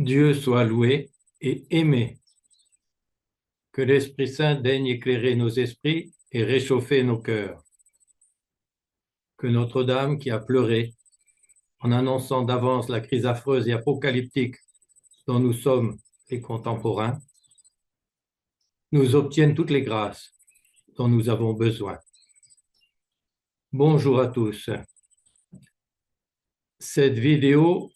Dieu soit loué et aimé. Que l'Esprit Saint daigne éclairer nos esprits et réchauffer nos cœurs. Que Notre-Dame, qui a pleuré en annonçant d'avance la crise affreuse et apocalyptique dont nous sommes les contemporains, nous obtienne toutes les grâces dont nous avons besoin. Bonjour à tous. Cette vidéo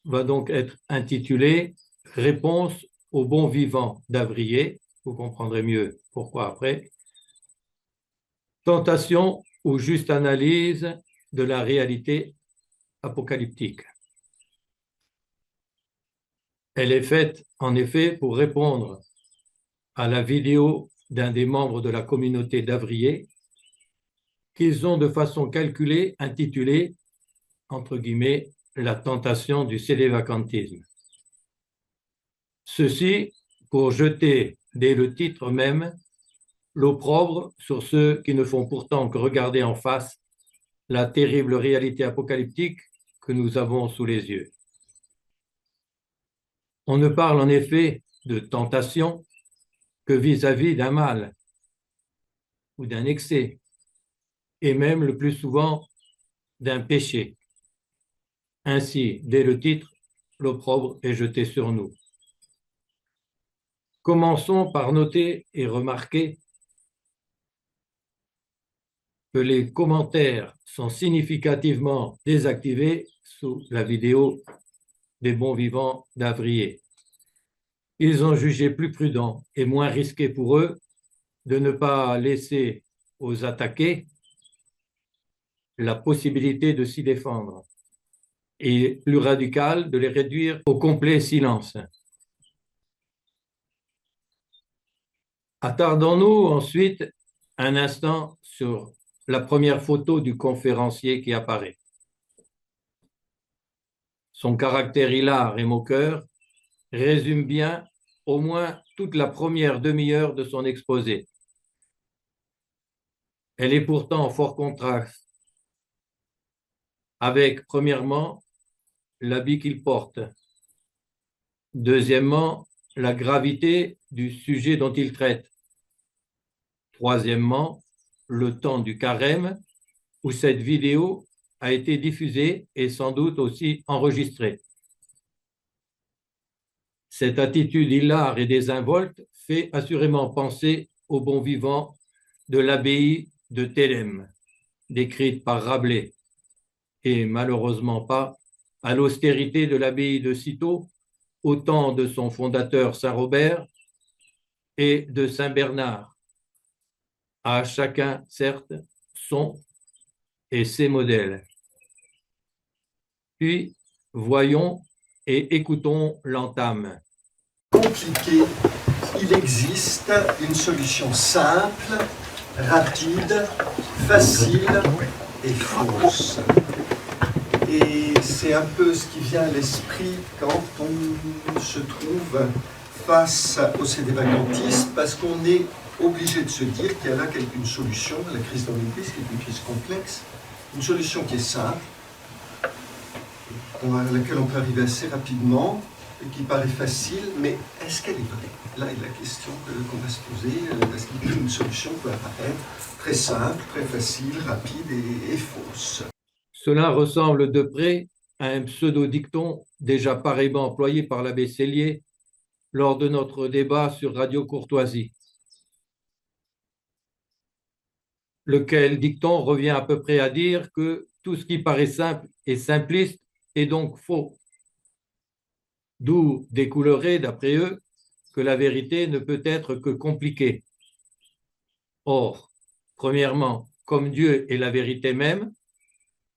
va donc être intitulée « Réponse au bon vivant d'Avrier ». Vous comprendrez mieux pourquoi après. Tentation ou juste analyse de la réalité apocalyptique. Elle est faite en effet pour répondre à la vidéo d'un des membres de la communauté d'Avrier qu'ils ont de façon calculée intitulée entre guillemets la tentation du sédévacantisme. Ceci pour jeter dès le titre même l'opprobre sur ceux qui ne font pourtant que regarder en face la terrible réalité apocalyptique que nous avons sous les yeux. On ne parle en effet de tentation que vis-à-vis d'un mal ou d'un excès, et même le plus souvent d'un péché. Ainsi, dès le titre, l'opprobre est jeté sur nous. Commençons par noter et remarquer que les commentaires sont significativement désactivés sous la vidéo des bons vivants d'Avrier. Ils ont jugé plus prudent et moins risqué pour eux de ne pas laisser aux attaqués la possibilité de s'y défendre et plus radical de les réduire au complet silence. Attardons-nous ensuite un instant sur la première photo du conférencier qui apparaît. Son caractère hilar et moqueur résume bien au moins toute la première demi-heure de son exposé. Elle est pourtant en fort contraste avec, premièrement, l'habit qu'il porte, deuxièmement, la gravité du sujet dont il traite, troisièmement, le temps du carême où cette vidéo a été diffusée et sans doute aussi enregistrée. Cette attitude hilare et désinvolte fait assurément penser au bon vivant de l'abbaye de Thélème, décrite par Rabelais, et malheureusement pas à l'austérité de l'abbaye de Cîteaux, au temps de son fondateur Saint Robert et de Saint Bernard. À chacun, certes, son et ses modèles. Puis, voyons et écoutons l'entame. Compliqué, il existe une solution simple, rapide, facile et fausse. Et c'est un peu ce qui vient à l'esprit quand on se trouve face au sédévacantisme, parce qu'on est obligé de se dire qu'il y a là une solution à la crise dans l'Église, qui est une crise complexe, une solution qui est simple, à laquelle on peut arriver assez rapidement, et qui paraît facile, mais est-ce qu'elle est vraie? Là est la question qu'on va se poser. Est-ce qu'une solution peut apparaître très simple, très facile, rapide et fausse? Cela ressemble de près à un pseudo-dicton déjà pareillement employé par l'abbé Sellier lors de notre débat sur Radio Courtoisie, lequel dicton revient à peu près à dire que tout ce qui paraît simple et simpliste est donc faux. D'où découlerait, d'après eux, que la vérité ne peut être que compliquée. Or, premièrement, comme Dieu est la vérité même,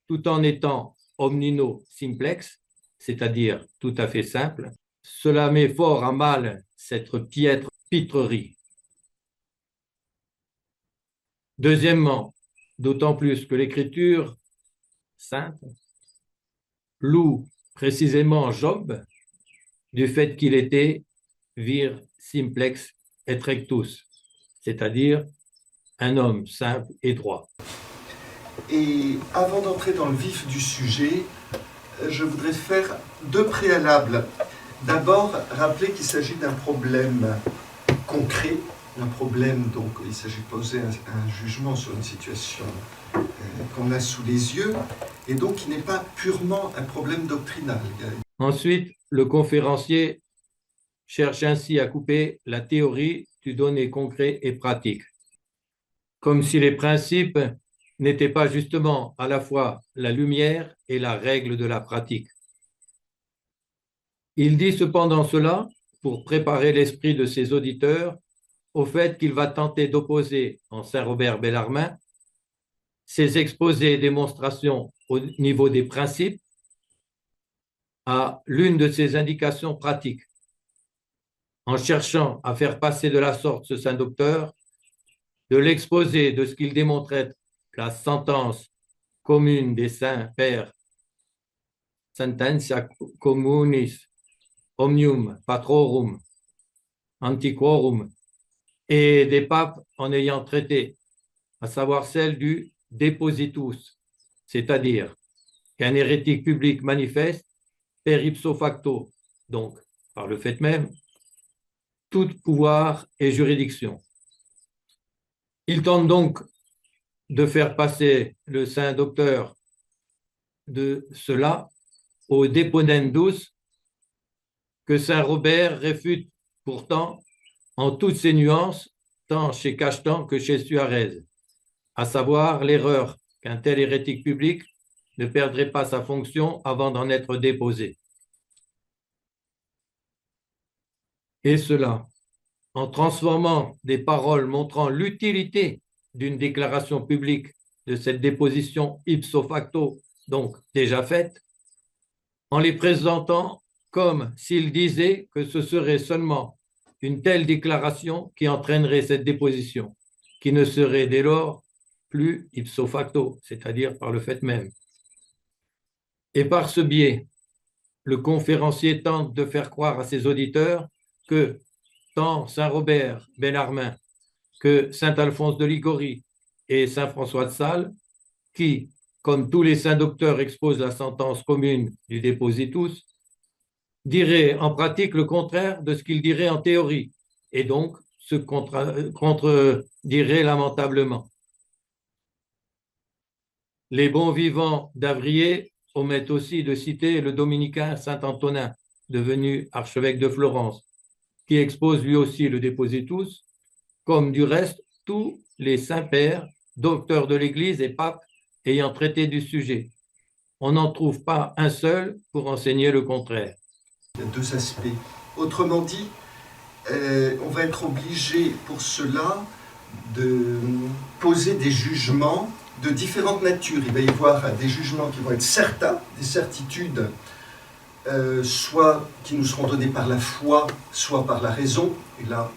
tout en étant omnino simplex, c'est-à-dire tout à fait simple, cela met fort à mal cette piètre pitrerie. Deuxièmement, d'autant plus que l'Écriture sainte loue précisément Job du fait qu'il était vir simplex et rectus, c'est-à-dire un homme simple et droit. Et avant d'entrer dans le vif du sujet, je voudrais faire deux préalables. D'abord, rappeler qu'il s'agit d'un problème concret, un problème, donc il s'agit de poser un jugement sur une situation qu'on a sous les yeux, et donc qui n'est pas purement un problème doctrinal. Ensuite, le conférencier cherche ainsi à couper la théorie du donné concret et pratique, comme si les principes n'étaient pas justement à la fois la lumière et la règle de la pratique. Il dit cependant cela pour préparer l'esprit de ses auditeurs au fait qu'il va tenter d'opposer en Saint-Robert Bellarmin ses exposés et démonstrations au niveau des principes à l'une de ses indications pratiques, en cherchant à faire passer de la sorte ce saint docteur de l'exposé de ce qu'il démontrait être la sentence commune des saints pères, sententia communis omnium patrorum antiquorum, et des papes en ayant traité, à savoir celle du depositus, c'est-à-dire qu'un hérétique public manifeste per ipso facto, donc par le fait même, tout pouvoir et juridiction. Il tente donc de faire passer le saint docteur de cela au deponendus que saint Robert réfute pourtant en toutes ses nuances, tant chez Cachetan que chez Suarez, à savoir l'erreur qu'un tel hérétique public ne perdrait pas sa fonction avant d'en être déposé. Et cela, en transformant des paroles montrant l'utilité d'une déclaration publique de cette déposition ipso facto, donc déjà faite, en les présentant comme s'il disait que ce serait seulement une telle déclaration qui entraînerait cette déposition, qui ne serait dès lors plus ipso facto, c'est-à-dire par le fait même. Et par ce biais, le conférencier tente de faire croire à ses auditeurs que tant saint Robert Bellarmin que saint Alphonse de Ligorie et saint François de Sales, qui, comme tous les saints docteurs exposent la sentence commune du depositus, diraient en pratique le contraire de ce qu'ils diraient en théorie, et donc se contrediraient lamentablement. Les bons vivants d'Avrier omettent aussi de citer le dominicain saint Antonin, devenu archevêque de Florence, qui expose lui aussi le depositus, comme du reste tous les saints-pères, docteurs de l'Église et papes ayant traité du sujet. On n'en trouve pas un seul pour enseigner le contraire. Il y a deux aspects. Autrement dit, on va être obligé pour cela de poser des jugements de différentes natures. Il va y avoir des jugements qui vont être certains, des certitudes, soit qui nous seront données par la foi, soit par la raison, et là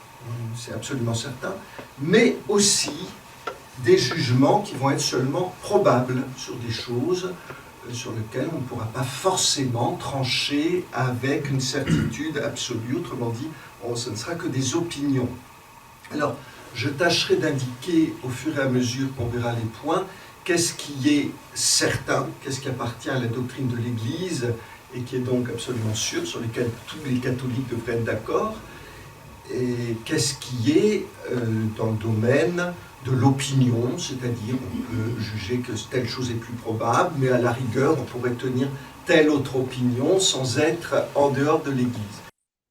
c'est absolument certain, mais aussi des jugements qui vont être seulement probables sur des choses sur lesquelles on ne pourra pas forcément trancher avec une certitude absolue. Autrement dit, ce ne sera que des opinions. Alors, je tâcherai d'indiquer au fur et à mesure qu'on verra les points, qu'est-ce qui est certain, qu'est-ce qui appartient à la doctrine de l'Église et qui est donc absolument sûr, sur lesquels tous les catholiques devraient être d'accord, et qu'est-ce qui est dans le domaine de l'opinion, c'est-à-dire on peut juger que telle chose est plus probable, mais à la rigueur on pourrait tenir telle autre opinion sans être en dehors de l'Église.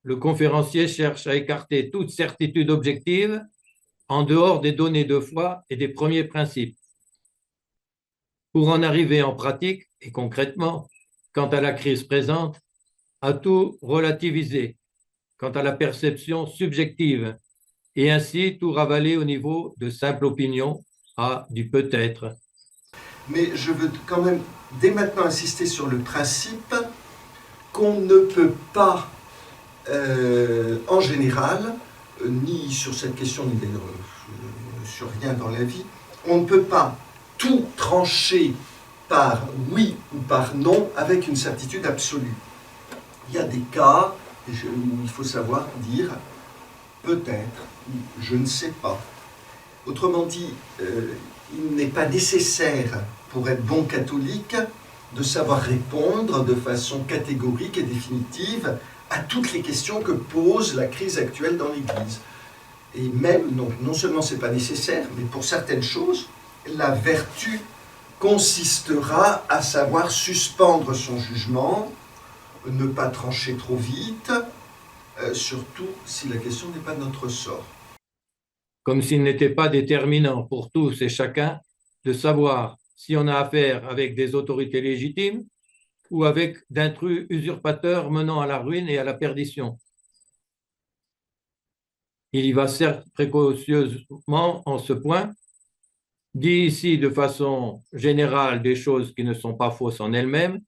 Le conférencier cherche à écarter toute certitude objective en dehors des données de foi et des premiers principes, pour en arriver en pratique et concrètement, quant à la crise présente, à tout relativiser, quant à la perception subjective, et ainsi tout ravaler au niveau de simple opinion à du peut-être. Mais je veux quand même dès maintenant insister sur le principe qu'on ne peut pas, en général, ni sur cette question, ni sur rien dans la vie, on ne peut pas tout trancher par oui ou par non avec une certitude absolue. Il y a des cas où il faut savoir dire peut-être, je ne sais pas. Autrement dit, il n'est pas nécessaire pour être bon catholique de savoir répondre de façon catégorique et définitive à toutes les questions que pose la crise actuelle dans l'Église. Et même, non seulement ce n'est pas nécessaire, mais pour certaines choses, la vertu consistera à savoir suspendre son jugement, ne pas trancher trop vite, surtout si la question n'est pas de notre sort. Comme s'il n'était pas déterminant pour tous et chacun de savoir si on a affaire avec des autorités légitimes ou avec d'intrus usurpateurs menant à la ruine et à la perdition. Il y va certes précautionneusement en ce point, dit ici de façon générale des choses qui ne sont pas fausses en elles-mêmes,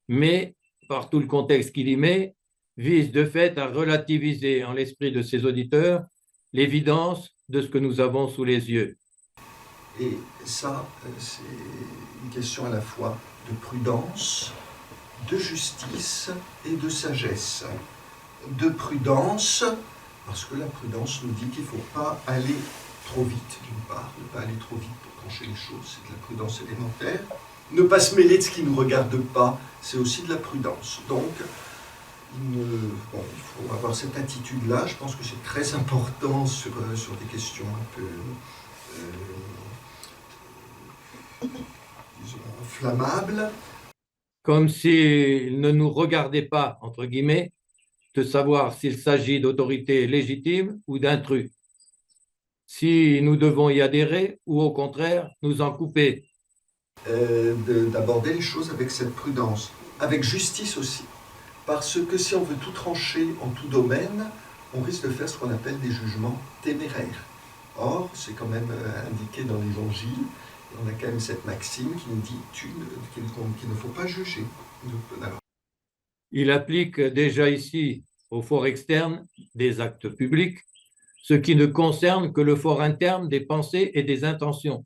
mais par tout le contexte qu'il y met, vise de fait à relativiser en l'esprit de ses auditeurs l'évidence de ce que nous avons sous les yeux. Et ça, c'est une question à la fois de prudence, de justice et de sagesse. De prudence, parce que la prudence nous dit qu'il ne faut pas aller trop vite, d'une part, ne pas aller trop vite pour trancher les choses, c'est de la prudence élémentaire. Ne pas se mêler de ce qui ne nous regarde pas, c'est aussi de la prudence. Donc, il faut avoir cette attitude-là. Je pense que c'est très important sur des questions un peu disons, inflammables. Comme s'il ne nous regardait pas, entre guillemets, de savoir s'il s'agit d'autorité légitime ou d'intrus. Si nous devons y adhérer ou au contraire nous en couper. D'aborder les choses avec cette prudence, avec justice aussi. Parce que si on veut tout trancher en tout domaine, on risque de faire ce qu'on appelle des jugements téméraires. Or, c'est quand même indiqué dans l'Évangile, et on a quand même cette maxime qui nous dit qu'il ne faut pas juger. Alors, il applique déjà ici au fort externe des actes publics, ce qui ne concerne que le fort interne des pensées et des intentions,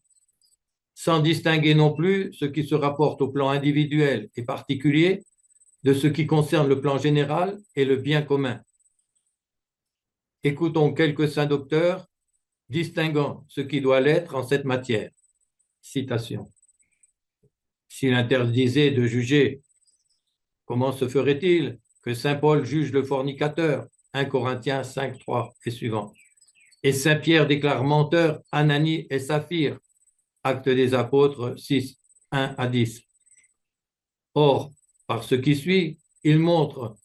sans distinguer non plus ce qui se rapporte au plan individuel et particulier de ce qui concerne le plan général et le bien commun. Écoutons quelques saints docteurs distinguant ce qui doit l'être en cette matière. Citation. S'il interdisait de juger, comment se ferait-il que saint Paul juge le fornicateur, 1 Corinthiens 5, 3 et suivant, et saint Pierre déclare menteur Ananie et Saphir, Actes des Apôtres 6, 1 à 10. Or, par ce qui suit, il montre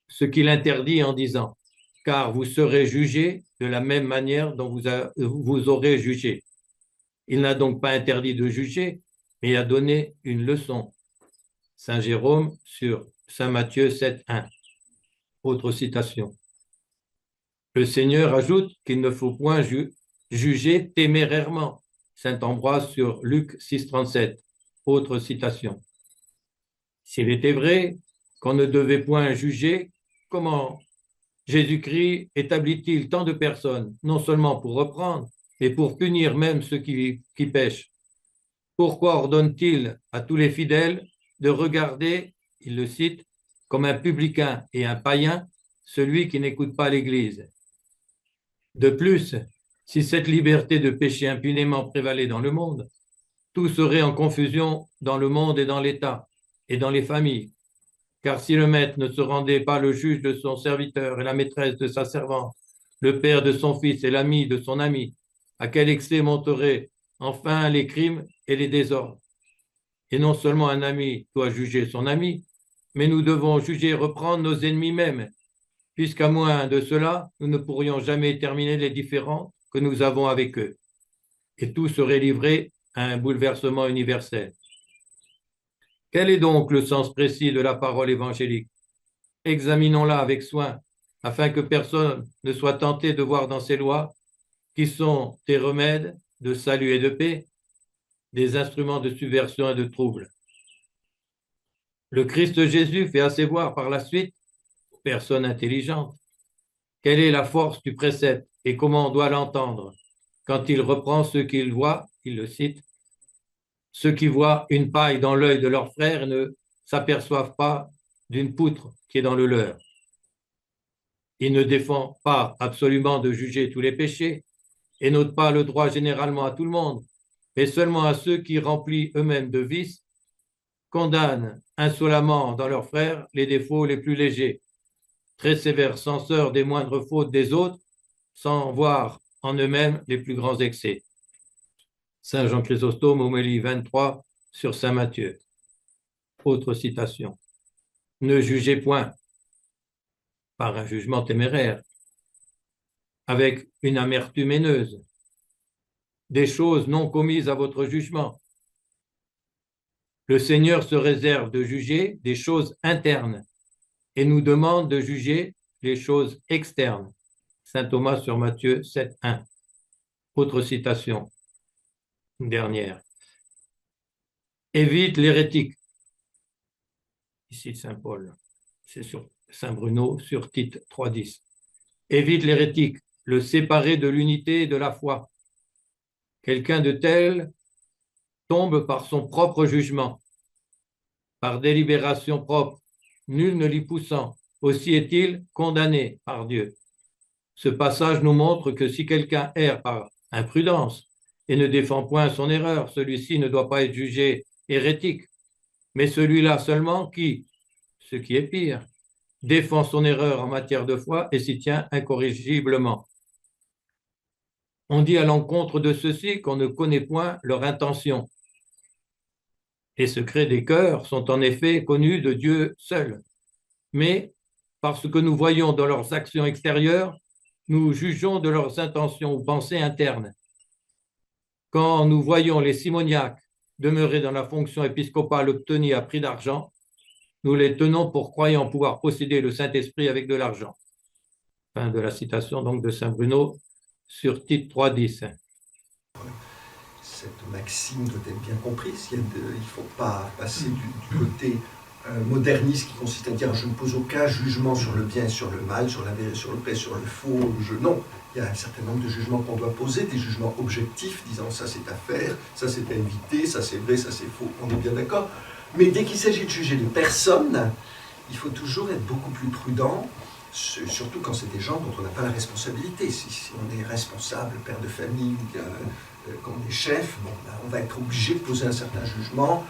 ce qu'il interdit en disant « Car vous serez jugés de la même manière dont vous aurez jugé. » Il n'a donc pas interdit de juger, mais il a donné une leçon. Saint Jérôme sur Saint Matthieu 7, 1. Autre citation. Le Seigneur ajoute qu'il ne faut point juger témérairement. Saint Ambroise sur Luc 6, 37. Autre citation. S'il était vrai qu'on ne devait point juger, comment Jésus-Christ établit-il tant de personnes, non seulement pour reprendre, mais pour punir même ceux qui pêchent? Pourquoi ordonne-t-il à tous les fidèles de regarder, il le cite, comme un publicain et un païen, celui qui n'écoute pas l'Église? De plus, si cette liberté de pécher impunément prévalait dans le monde, tout serait en confusion dans le monde et dans l'État et dans les familles. Car si le maître ne se rendait pas le juge de son serviteur et la maîtresse de sa servante, le père de son fils et l'ami de son ami, à quel excès monteraient enfin les crimes et les désordres? Et non seulement un ami doit juger son ami, mais nous devons juger et reprendre nos ennemis même, puisqu'à moins de cela, nous ne pourrions jamais terminer les différends que nous avons avec eux. Et tout serait livré à un bouleversement universel. Quel est donc le sens précis de la parole évangélique? Examinons-la avec soin, afin que personne ne soit tenté de voir dans ces lois, qui sont des remèdes de salut et de paix, des instruments de subversion et de trouble. Le Christ Jésus fait assez voir par la suite, aux personnes intelligentes, quelle est la force du précepte et comment on doit l'entendre. Quand il reprend ceux qu'il voit, il le cite, ceux qui voient une paille dans l'œil de leur frère ne s'aperçoivent pas d'une poutre qui est dans le leur. Il ne défend pas absolument de juger tous les péchés et n'ôte pas le droit généralement à tout le monde, mais seulement à ceux qui, remplis eux-mêmes de vices, condamnent insolemment dans leurs frères les défauts les plus légers très sévères censeurs des moindres fautes des autres, sans voir en eux-mêmes les plus grands excès. Saint Jean Chrysostome, homélie 23 sur Saint Matthieu. Autre citation. Ne jugez point par un jugement téméraire, avec une amertume haineuse, des choses non commises à votre jugement. Le Seigneur se réserve de juger des choses internes et nous demande de juger les choses externes. Saint Thomas sur Matthieu 7, 1. Autre citation, une dernière. Évite l'hérétique. Ici Saint Paul, c'est sur Saint Bruno sur Tite 3, 10. Évite l'hérétique, le séparer de l'unité et de la foi. Quelqu'un de tel tombe par son propre jugement, par délibération propre, nul ne l'y poussant. Aussi est-il condamné par Dieu. Ce passage nous montre que si quelqu'un erre par imprudence et ne défend point son erreur, celui-ci ne doit pas être jugé hérétique, mais celui-là seulement qui, ce qui est pire, défend son erreur en matière de foi et s'y tient incorrigiblement. On dit à l'encontre de ceux-ci qu'on ne connaît point leur intention. Les secrets des cœurs sont en effet connus de Dieu seul, mais parce que nous voyons dans leurs actions extérieures, nous jugeons de leurs intentions ou pensées internes. Quand nous voyons les simoniaques demeurer dans la fonction épiscopale obtenue à prix d'argent, nous les tenons pour croyants pouvoir posséder le Saint-Esprit avec de l'argent. Fin de la citation donc de Saint Bruno sur Tite 3, 10. Cette maxime doit être bien comprise. Il ne faut pas passer du côté moderniste qui consiste à dire je ne pose aucun jugement sur le bien et sur le mal, sur la vérité, sur le vrai, sur le faux. Non, il y a un certain nombre de jugements qu'on doit poser, des jugements objectifs, disant ça c'est à faire, ça c'est à éviter, ça c'est vrai, ça c'est faux. On est bien d'accord. Mais dès qu'il s'agit de juger les personnes, il faut toujours être beaucoup plus prudent, surtout quand c'est des gens dont on n'a pas la responsabilité. Si on est responsable, père de famille, quand on est chef, bon, ben, on va être obligé de poser un certain jugement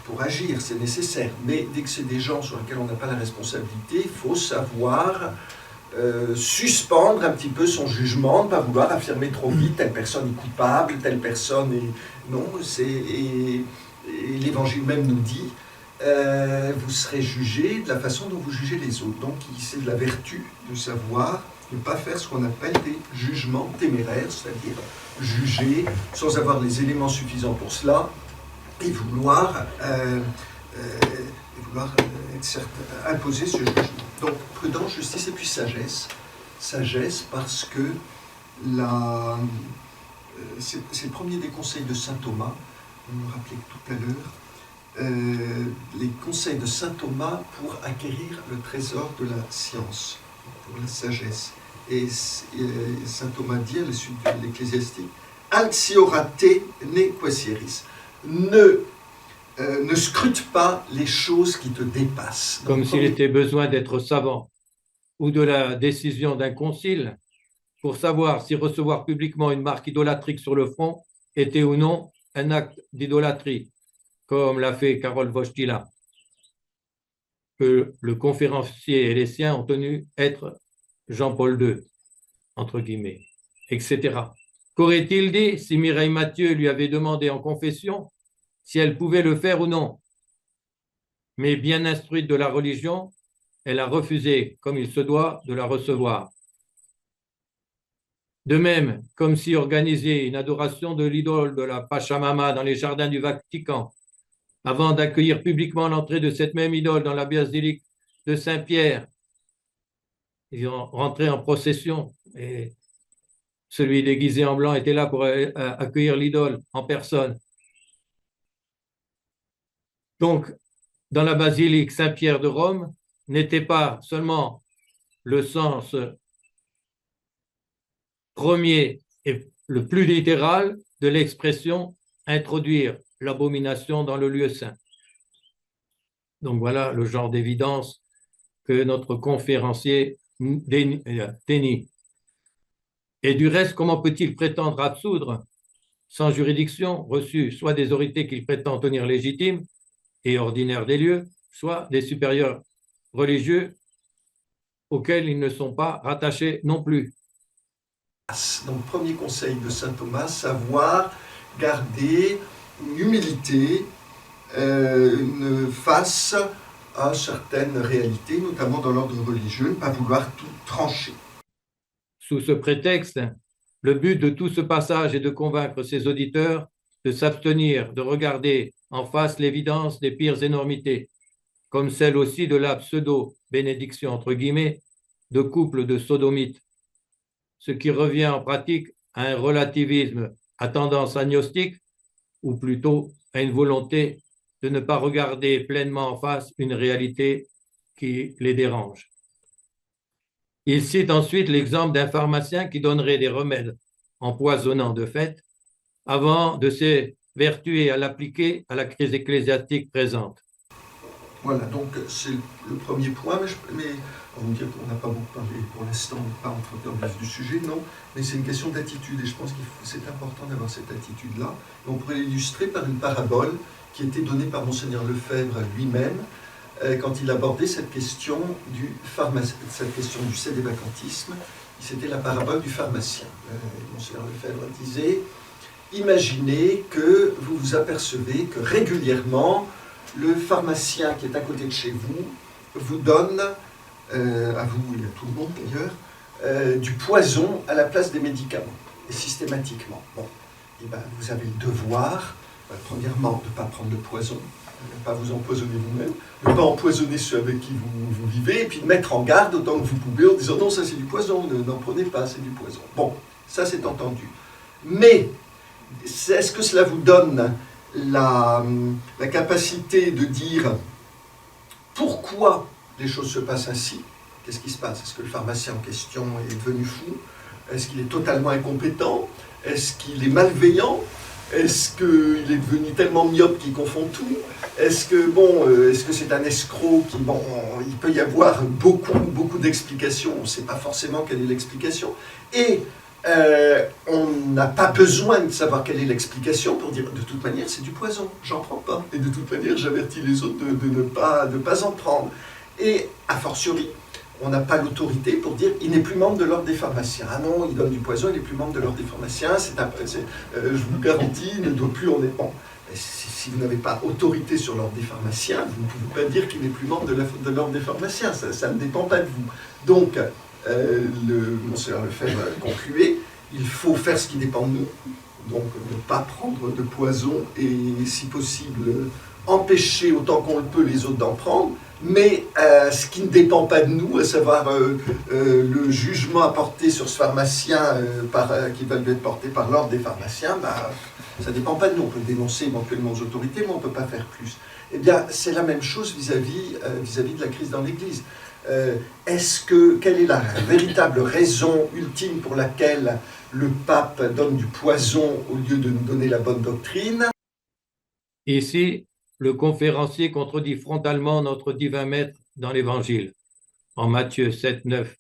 pour agir, c'est nécessaire. Mais dès que c'est des gens sur lesquels on n'a pas la responsabilité, il faut savoir suspendre un petit peu son jugement, ne pas vouloir affirmer trop vite telle personne est coupable, telle personne est... Non, et l'Évangile même nous dit vous serez jugés de la façon dont vous jugez les autres. Donc c'est de la vertu de savoir ne pas faire ce qu'on appelle des jugements téméraires, c'est-à-dire juger sans avoir les éléments suffisants pour cela et vouloir imposer ce jugement. Donc prudence, justice et puis sagesse. Sagesse parce que c'est le premier des conseils de saint Thomas. On me rappelait tout à l'heure les conseils de saint Thomas pour acquérir le trésor de la science, pour la sagesse. Et saint Thomas dit à la suite de l'Ecclésiastique, Alxiorate ne quasieris. Ne scrute pas les choses qui te dépassent. Comme s'il était besoin d'être savant ou de la décision d'un concile pour savoir si recevoir publiquement une marque idolâtrique sur le front était ou non un acte d'idolâtrie, comme l'a fait Karol Wojtyla, que le conférencier et les siens ont tenu être Jean-Paul II, entre guillemets, etc. Qu'aurait-il dit si Mireille Mathieu lui avait demandé en confession si elle pouvait le faire ou non? Mais bien instruite de la religion, elle a refusé, comme il se doit, de la recevoir. De même, comme si organiser une adoration de l'idole de la Pachamama dans les jardins du Vatican, avant d'accueillir publiquement l'entrée de cette même idole dans la basilique de Saint-Pierre, ils ont rentré en procession et celui déguisé en blanc était là pour accueillir l'idole en personne. Donc, dans la basilique Saint-Pierre de Rome, n'était pas seulement le sens premier et le plus littéral de l'expression introduire l'abomination dans le lieu saint. Donc voilà le genre d'évidence que notre conférencier dénie. Et du reste, comment peut-il prétendre absoudre sans juridiction reçue soit des autorités qu'il prétend tenir légitimes et ordinaires des lieux, soit des supérieurs religieux auxquels ils ne sont pas rattachés non plus. Donc, premier conseil de saint Thomas, savoir garder une humilité face à certaines réalités, notamment dans l'ordre religieux, ne pas vouloir tout trancher. Sous ce prétexte, le but de tout ce passage est de convaincre ses auditeurs de s'abstenir de regarder en face l'évidence des pires énormités, comme celle aussi de la pseudo-bénédiction, entre guillemets, de couples de sodomites, ce qui revient en pratique à un relativisme à tendance agnostique, ou plutôt à une volonté de ne pas regarder pleinement en face une réalité qui les dérange. Il cite ensuite l'exemple d'un pharmacien qui donnerait des remèdes empoisonnants de fait avant de s'évertuer à l'appliquer à la crise ecclésiastique présente. Voilà, donc c'est le premier point, mais on va dire qu'on n'a pas beaucoup parlé pour l'instant, on n'est pas entré dans le vif du sujet, non, mais c'est une question d'attitude, et je pense que c'est important d'avoir cette attitude-là. On pourrait l'illustrer par une parabole qui a été donnée par Monseigneur Lefebvre lui-même, quand il abordait cette question du cédévacantisme. C'était la parabole du pharmacien. Monseigneur Lefebvre disait, imaginez que vous vous apercevez que régulièrement, le pharmacien qui est à côté de chez vous vous donne, à vous et à tout le monde d'ailleurs, du poison à la place des médicaments, et systématiquement. Bon, et ben, vous avez le devoir, premièrement, de ne pas prendre le poison, de ne pas vous empoisonner vous-même, de ne pas empoisonner ceux avec qui vous vivez, et puis de mettre en garde autant que vous pouvez en disant non, ça c'est du poison, n'en prenez pas, c'est du poison. Bon, ça c'est entendu. Mais, est-ce que cela vous donne la capacité de dire pourquoi les choses se passent ainsi? Qu'est-ce qui se passe? Est-ce que le pharmacien en question est devenu fou? Est-ce qu'il est totalement incompétent? Est-ce qu'il est malveillant? Est-ce qu'il est devenu tellement myope qu'il confond tout? Est-ce que c'est un escroc qui, il peut y avoir beaucoup d'explications, on ne sait pas forcément quelle est l'explication. Et on n'a pas besoin de savoir quelle est l'explication pour dire de toute manière c'est du poison, j'en prends pas. Et de toute manière j'avertis les autres de ne pas en prendre. Et a fortiori, on n'a pas l'autorité pour dire il n'est plus membre de l'ordre des pharmaciens. Ah non, il donne du poison, il n'est plus membre de l'ordre des pharmaciens, je vous garantis, il ne doit plus en être. Bon, si vous n'avez pas autorité sur l'ordre des pharmaciens, vous ne pouvez pas dire qu'il n'est plus membre de l'ordre des pharmaciens, ça ne dépend pas de vous. Donc, Monseigneur Lefebvre concluait, il faut faire ce qui dépend de nous, donc ne pas prendre de poison et si possible empêcher autant qu'on le peut les autres d'en prendre, mais ce qui ne dépend pas de nous, à savoir le jugement apporté sur ce pharmacien qui va lui être porté par l'ordre des pharmaciens, ça ne dépend pas de nous. On peut dénoncer éventuellement aux autorités, mais on ne peut pas faire plus. Eh bien, c'est la même chose vis-à-vis de la crise dans l'Église. Quelle est la véritable raison ultime pour laquelle le pape donne du poison au lieu de nous donner la bonne doctrine? Ici, le conférencier contredit frontalement notre divin maître dans l'Évangile, en Matthieu 7, 9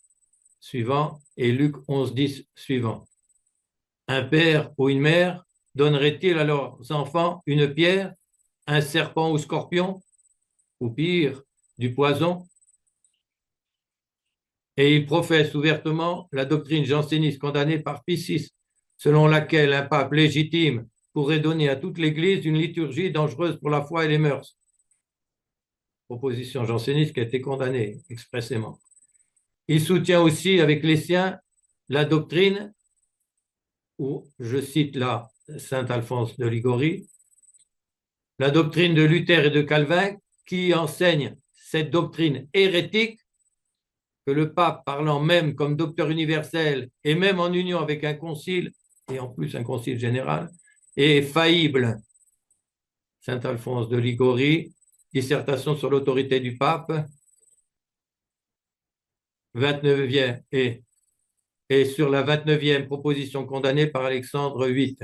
suivant et Luc 11, 10 suivant. Un père ou une mère donnerait-il à leurs enfants une pierre, un serpent ou scorpion, ou pire, du poison? Et il professe ouvertement la doctrine janséniste condamnée par Pie VI, selon laquelle un pape légitime pourrait donner à toute l'Église une liturgie dangereuse pour la foi et les mœurs. Proposition janséniste qui a été condamnée expressément. Il soutient aussi avec les siens la doctrine, où je cite là saint Alphonse de Liguori, la doctrine de Luther et de Calvin qui enseigne cette doctrine hérétique que le pape, parlant même comme docteur universel et même en union avec un concile, et en plus un concile général, est faillible. Saint Alphonse de Liguori, dissertation sur l'autorité du pape, 29e, et sur la 29e proposition condamnée par Alexandre VIII.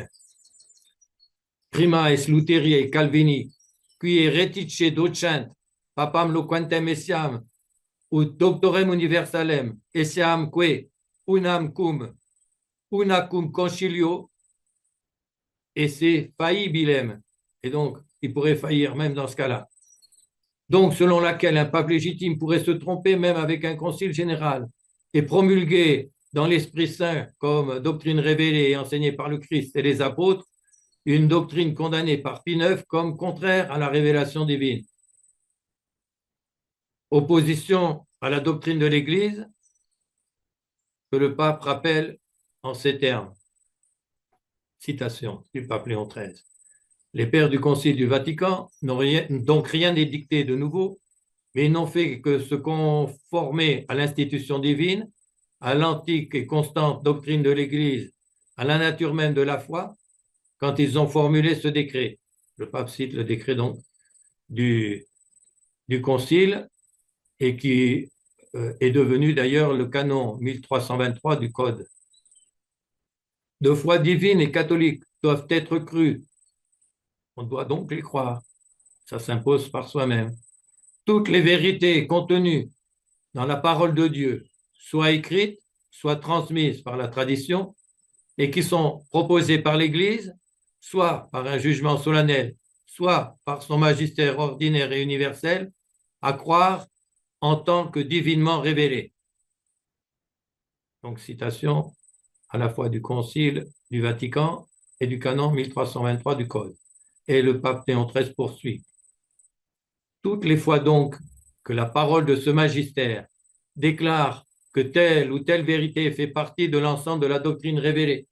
Prima es Lutherie Calvini, qui retice docent, papam loquentem essiam, ut doctorem universalem, essiam que unam cum concilio, et c'est faillibilem. Et donc, il pourrait faillir même dans ce cas-là. donc selon laquelle un pape légitime pourrait se tromper même avec un concile général et promulguer dans l'Esprit Saint comme doctrine révélée et enseignée par le Christ et les apôtres, une doctrine condamnée par Pie IX comme contraire à la révélation divine. Opposition à la doctrine de l'Église que le pape rappelle en ces termes. Citation du pape Léon XIII. Les pères du Concile du Vatican n'ont donc rien édicté de nouveau, mais ils n'ont fait que se conformer à l'institution divine, à l'antique et constante doctrine de l'Église, à la nature même de la foi, quand ils ont formulé ce décret. Le pape cite le décret donc du Concile et qui est devenu d'ailleurs le canon 1323 du Code. De foi divine et catholique doivent être crus. On doit donc les croire. Ça s'impose par soi-même. Toutes les vérités contenues dans la parole de Dieu, soit écrites, soit transmises par la tradition, et qui sont proposées par l'Église, soit par un jugement solennel, soit par son magistère ordinaire et universel, à croire en tant que divinement révélées. Donc, citation à la fois du Concile du Vatican et du canon 1323 du Code. Et le pape Léon XIII poursuit. Toutes les fois donc que la parole de ce magistère déclare que telle ou telle vérité fait partie de l'ensemble de la doctrine révélée,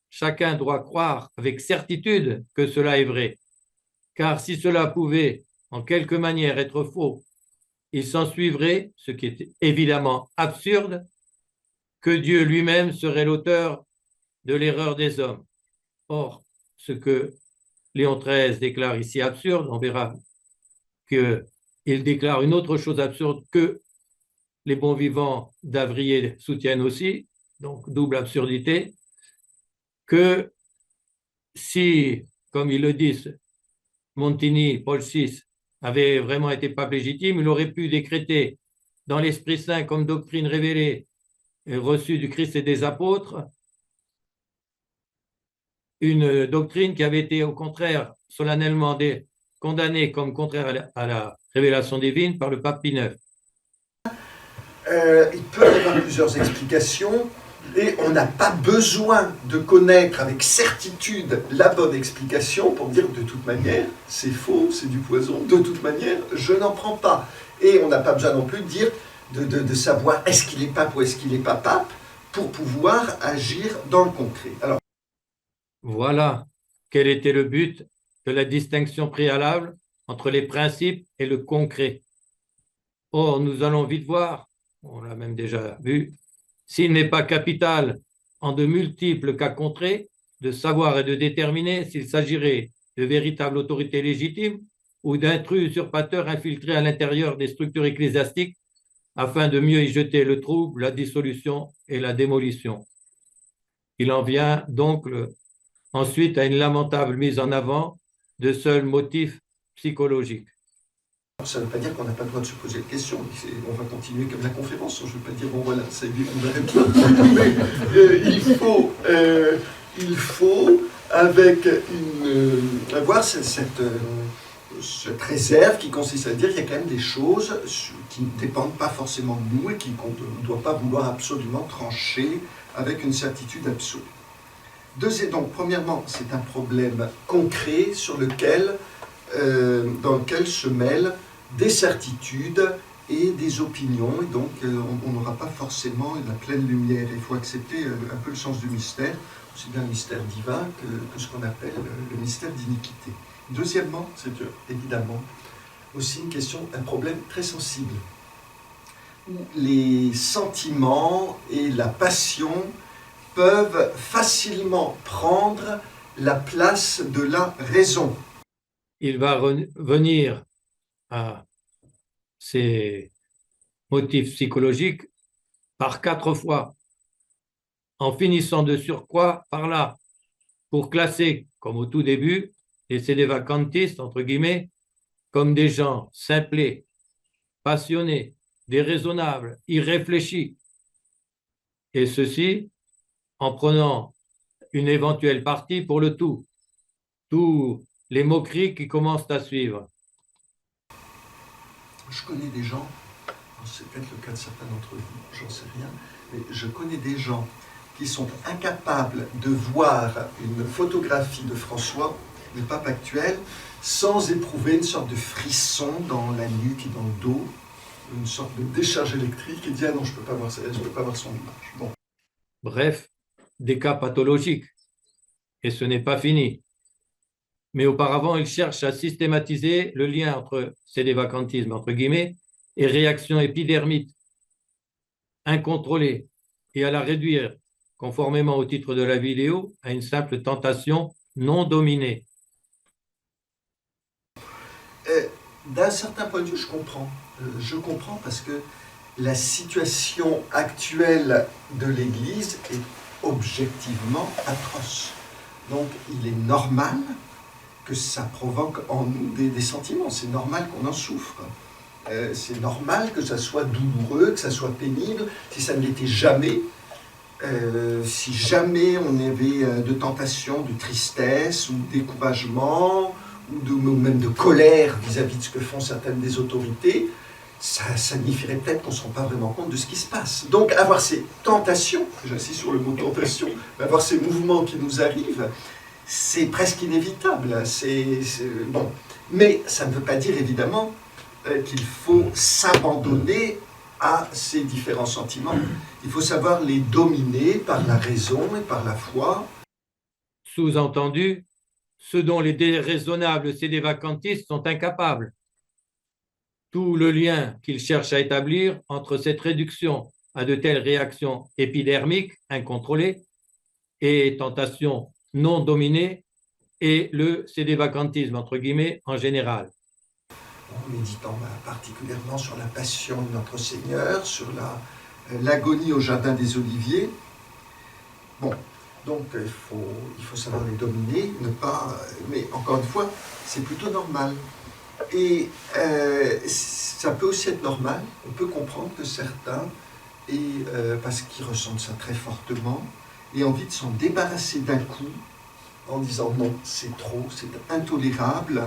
chacun doit croire avec certitude que cela est vrai, car si cela pouvait en quelque manière être faux, il s'ensuivrait, ce qui est évidemment absurde, que Dieu lui-même serait l'auteur de l'erreur des hommes. Or, ce que Léon XIII déclare ici absurde, on verra qu'il déclare une autre chose absurde que les bons vivants d'Avrier soutiennent aussi, donc double absurdité, que si, comme ils le disent, Montini, Paul VI, avait vraiment été pape légitime, il aurait pu décréter dans l'Esprit Saint comme doctrine révélée et reçue du Christ et des apôtres une doctrine qui avait été au contraire solennellement condamnée comme contraire à la révélation divine par le pape Pie IX. Il peut y avoir plusieurs explications et on n'a pas besoin de connaître avec certitude la bonne explication pour dire de toute manière c'est faux, c'est du poison, de toute manière je n'en prends pas. Et on n'a pas besoin non plus de dire de savoir est-ce qu'il est pape ou est-ce qu'il n'est pas pape pour pouvoir agir dans le concret. Alors, voilà quel était le but de la distinction préalable entre les principes et le concret. Or, nous allons vite voir, on l'a même déjà vu, s'il n'est pas capital en de multiples cas concrets de savoir et de déterminer s'il s'agirait de véritables autorités légitimes ou d'intrus usurpateurs infiltrés à l'intérieur des structures ecclésiastiques afin de mieux y jeter le trouble, la dissolution et la démolition. Il en vient donc ensuite à une lamentable mise en avant de seuls motifs psychologiques. Ça ne veut pas dire qu'on n'a pas le droit de se poser de questions. On va continuer comme la conférence. Je ne veux pas dire, bon voilà, ça y est, on arrête là. Mais il faut avec avoir cette réserve qui consiste à dire qu'il y a quand même des choses qui ne dépendent pas forcément de nous et qu'on ne doit pas vouloir absolument trancher avec une certitude absolue. Donc, premièrement, c'est un problème concret dans lequel se mêlent des certitudes et des opinions, et donc on n'aura pas forcément la pleine lumière. Il faut accepter un peu le sens du mystère, aussi bien le mystère divin que ce qu'on appelle le mystère d'iniquité. Deuxièmement, c'est évidemment aussi une question, un problème très sensible, où les sentiments et la passion peuvent facilement prendre la place de la raison. Il va revenir à ces motifs psychologiques par 4 fois, en finissant de surcroît par là, pour classer, comme au tout début, les sédévacantistes, entre guillemets, comme des gens simplés, passionnés, déraisonnables, irréfléchis, et ceci en prenant une éventuelle partie pour le tout, tous les moqueries qui commencent à suivre. Je connais des gens, c'est peut-être le cas de certains d'entre vous, j'en sais rien, mais je connais des gens qui sont incapables de voir une photographie de François, le pape actuel, sans éprouver une sorte de frisson dans la nuque et dans le dos, une sorte de décharge électrique, et dire ah non, je ne peux pas voir ça, je peux pas voir son image. Bon. Bref, des cas pathologiques. Et ce n'est pas fini. Mais auparavant, il cherche à systématiser le lien entre sédévacantisme, entre guillemets, et réaction épidermite incontrôlée, et à la réduire, conformément au titre de la vidéo, à une simple tentation non dominée. D'un certain point de vue, je comprends. Je comprends parce que la situation actuelle de l'Église est objectivement atroce. Donc il est normal que ça provoque en nous des sentiments. C'est normal qu'on en souffre. C'est normal que ça soit douloureux, que ça soit pénible. Si ça ne l'était jamais, si jamais on avait de tentation, de tristesse ou de découragement, ou même de colère vis-à-vis de ce que font certaines des autorités, ça signifierait peut-être qu'on ne se rend pas vraiment compte de ce qui se passe. Donc avoir ces tentations, j'insiste sur le mot tentation, avoir ces mouvements qui nous arrivent, c'est presque inévitable. Bon. Mais ça ne veut pas dire évidemment qu'il faut s'abandonner à ces différents sentiments. Il faut savoir les dominer par la raison et par la foi. Sous-entendu, ce dont les déraisonnables sédévacantistes sont incapables. Tout le lien qu'ils cherchent à établir entre cette réduction à de telles réactions épidermiques incontrôlées et tentations non dominées et le sédévacantisme, entre guillemets, en général. En méditant particulièrement sur la passion de notre Seigneur, sur l'agonie au Jardin des Oliviers. Bon, donc il faut savoir les dominer, ne pas... Mais encore une fois, c'est plutôt normal. Et ça peut aussi être normal, on peut comprendre que certains, parce qu'ils ressentent ça très fortement, aient envie de s'en débarrasser d'un coup, en disant non, c'est trop, c'est intolérable,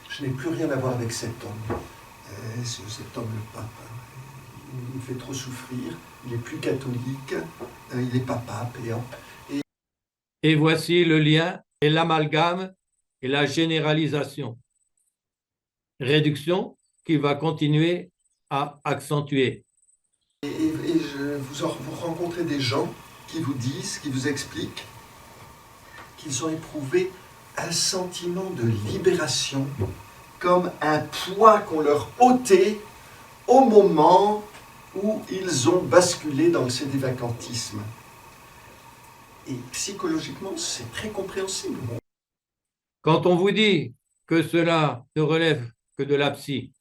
je n'ai plus rien à voir avec cet homme. Cet homme, le pape, il me fait trop souffrir, il n'est plus catholique, il n'est pas pape, Et voici le lien et l'amalgame et la généralisation. Réduction qui va continuer à accentuer. Vous rencontrez des gens qui vous disent, qui vous expliquent qu'ils ont éprouvé un sentiment de libération, comme un poids qu'on leur ôtait au moment où ils ont basculé dans le sédévacantisme. Et psychologiquement, c'est très compréhensible. Quand on vous dit que cela ne relève que de la psy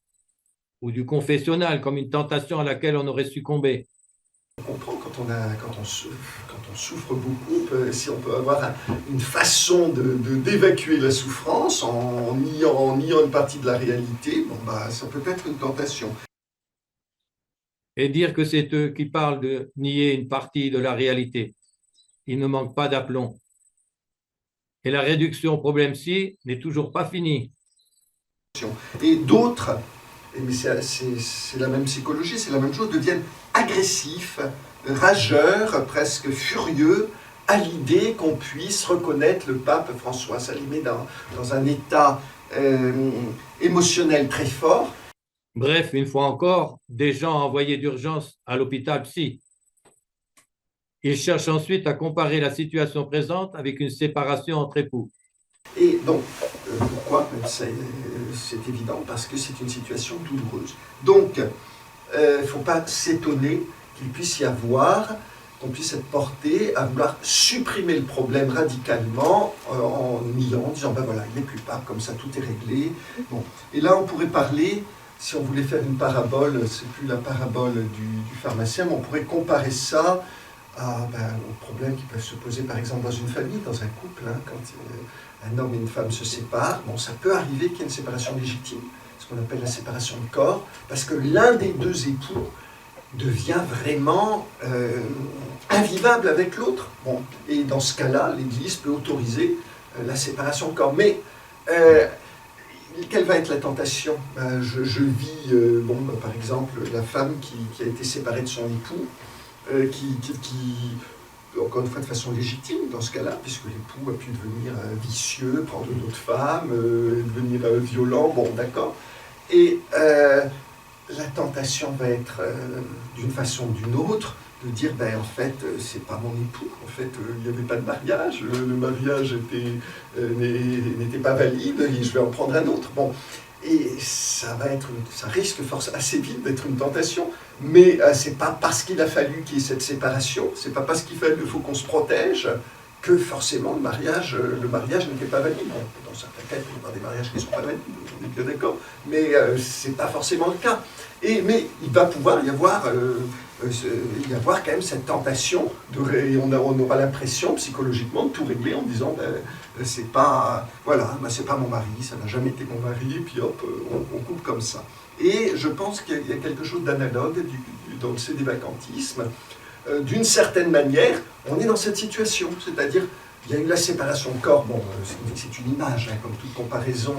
ou du confessionnal, comme une tentation à laquelle on aurait succombé. On comprend quand on souffre beaucoup, si on peut avoir une façon d'évacuer la souffrance en niant une partie de la réalité, ça peut être une tentation. Et dire que c'est eux qui parlent de nier une partie de la réalité. Il ne manque pas d'aplomb. Et la réduction au problème-ci n'est toujours pas finie. Et d'autres, mais c'est la même psychologie, c'est la même chose, deviennent agressifs, rageurs, presque furieux, à l'idée qu'on puisse reconnaître le pape François. Ça les met dans un état émotionnel très fort. Bref, une fois encore, des gens envoyés d'urgence à l'hôpital psy. Ils cherchent ensuite à comparer la situation présente avec une séparation entre époux. Et donc, pourquoi? C'est évident, parce que c'est une situation douloureuse. Donc, il ne faut pas s'étonner qu'il puisse y avoir, qu'on puisse être porté à vouloir supprimer le problème radicalement en niant, en disant, ben voilà, il n'est plus pape, comme ça tout est réglé. Bon. Et là, on pourrait parler, si on voulait faire une parabole, c'est plus la parabole du pharmacien, mais on pourrait comparer ça aux problèmes qui peuvent se poser, par exemple, dans une famille, dans un couple, quand un homme et une femme se séparent. Bon, ça peut arriver qu'il y ait une séparation légitime, ce qu'on appelle la séparation de corps, parce que l'un des deux époux devient vraiment invivable avec l'autre. Bon, et dans ce cas-là, l'Église peut autoriser la séparation de corps. Mais quelle va être la tentation? Je vis, par exemple, la femme qui a été séparée de son époux, encore une fois de façon légitime dans ce cas-là, puisque l'époux a pu devenir vicieux, prendre d'autres femmes, devenir violent, bon d'accord. Et la tentation va être, d'une façon ou d'une autre, de dire, en fait, c'est pas mon époux, en fait, il n'y avait pas de mariage, le mariage n'était pas valide, et je vais en prendre un autre. Bon, et ça risque assez vite d'être une tentation, mais c'est pas parce qu'il a fallu qu'il y ait cette séparation, c'est pas parce qu'il faut qu'on se protège que forcément le mariage n'était pas valide. Bon, dans certains cas, il peut y avoir des mariages qui ne sont pas valides, on est bien d'accord, mais c'est pas forcément le cas. Mais il va pouvoir y avoir quand même cette tentation, et on aura l'impression psychologiquement de tout régler en disant c'est pas mon mari, ça n'a jamais été mon mari, et puis hop, on coupe comme ça. Et je pense qu'il y a quelque chose d'analogue dans le cédévacantisme. D'une certaine manière, on est dans cette situation, c'est-à-dire il y a eu la séparation de corps, c'est une image, comme toute comparaison,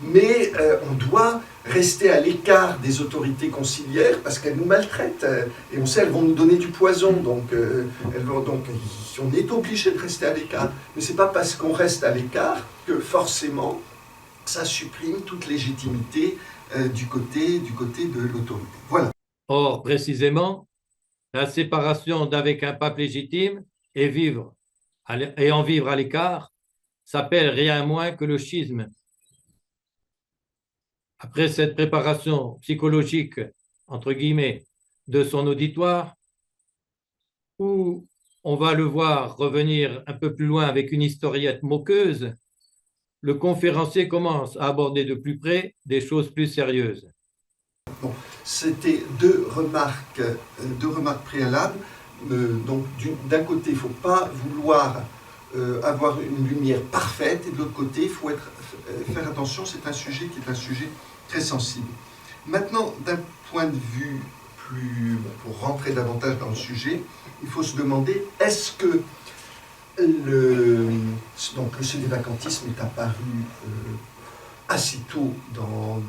mais on doit rester à l'écart des autorités conciliaires parce qu'elles nous maltraitent, et on sait qu'elles vont nous donner du poison, donc on est obligé de rester à l'écart. Mais ce n'est pas parce qu'on reste à l'écart que forcément ça supprime toute légitimité du côté de l'autorité. Voilà. Or, précisément, la séparation d'avec un pape légitime et en vivre à l'écart s'appelle rien moins que le schisme. Après cette préparation psychologique, entre guillemets, de son auditoire, où on va le voir revenir un peu plus loin avec une historiette moqueuse, le conférencier commence à aborder de plus près des choses plus sérieuses. Bon, c'était deux remarques préalables. Donc, d'un côté, il ne faut pas vouloir avoir une lumière parfaite, et de l'autre côté, il faut faire attention, c'est un sujet qui est un sujet très sensible. Maintenant, d'un point de vue pour rentrer davantage dans le sujet, il faut se demander, est-ce que le cédévacantisme est apparu assez tôt dans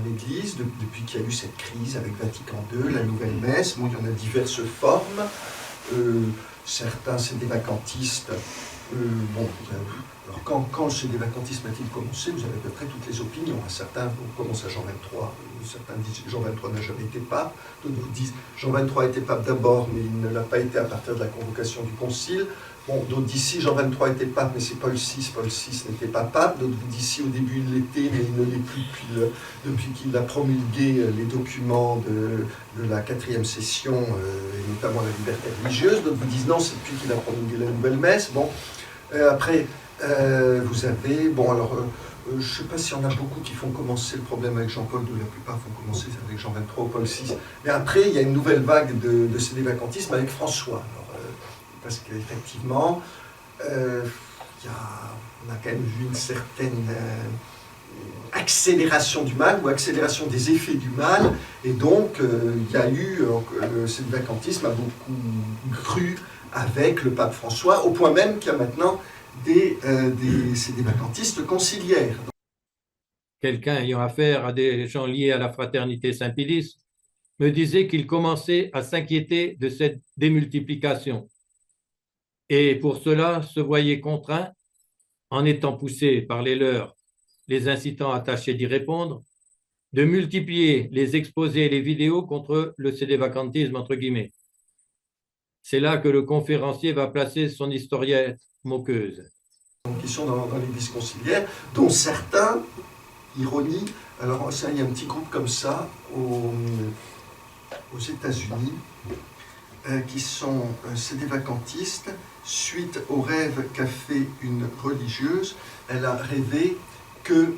l'Église, depuis qu'il y a eu cette crise avec Vatican II, la nouvelle messe. Il y en a diverses formes. Certains cédévacantistes, alors quand le cédévacantisme a-t-il commencé, vous avez à peu près toutes les opinions. Certains commencent à Jean XXIII, certains disent que Jean XXIII n'a jamais été pape, d'autres vous disent Jean XXIII a été pape d'abord, mais il ne l'a pas été à partir de la convocation du concile. D'autres disent Jean XXIII était pape, mais c'est Paul VI n'était pas pape. D'autres vous disent Paul début il l'était, mais il ne l'est plus depuis qu'il a promulgué les documents de la 4e session, et notamment la liberté religieuse. D'autres vous disent non, c'est depuis qu'il a promulgué la nouvelle messe. Après, vous avez, je ne sais pas s'il y en a beaucoup qui font commencer le problème avec Jean-Paul II, la plupart font commencer avec Jean XXIII ou Paul VI. Mais après, il y a une nouvelle vague de cédévacantisme avec François. Parce qu'effectivement, on a quand même vu une certaine accélération du mal, ou accélération des effets du mal, et donc il y a eu, le cédévacantisme a beaucoup cru avec le pape François, au point même qu'il y a maintenant des cédévacantistes conciliaires. Quelqu'un ayant affaire à des gens liés à la fraternité Saint-Pédis me disait qu'il commençait à s'inquiéter de cette démultiplication. Et pour cela se voyait contraint, en étant poussé par les leurs, les incitant à tâcher d'y répondre, de multiplier les exposés et les vidéos contre le cédévacantisme, entre guillemets. C'est là que le conférencier va placer son historiette moqueuse. Qui sont dans l'église conciliaire, dont certains, ironie, alors ça, il y a un petit groupe comme ça aux États-Unis, qui sont cédévacantistes. Suite au rêve qu'a fait une religieuse, elle a rêvé que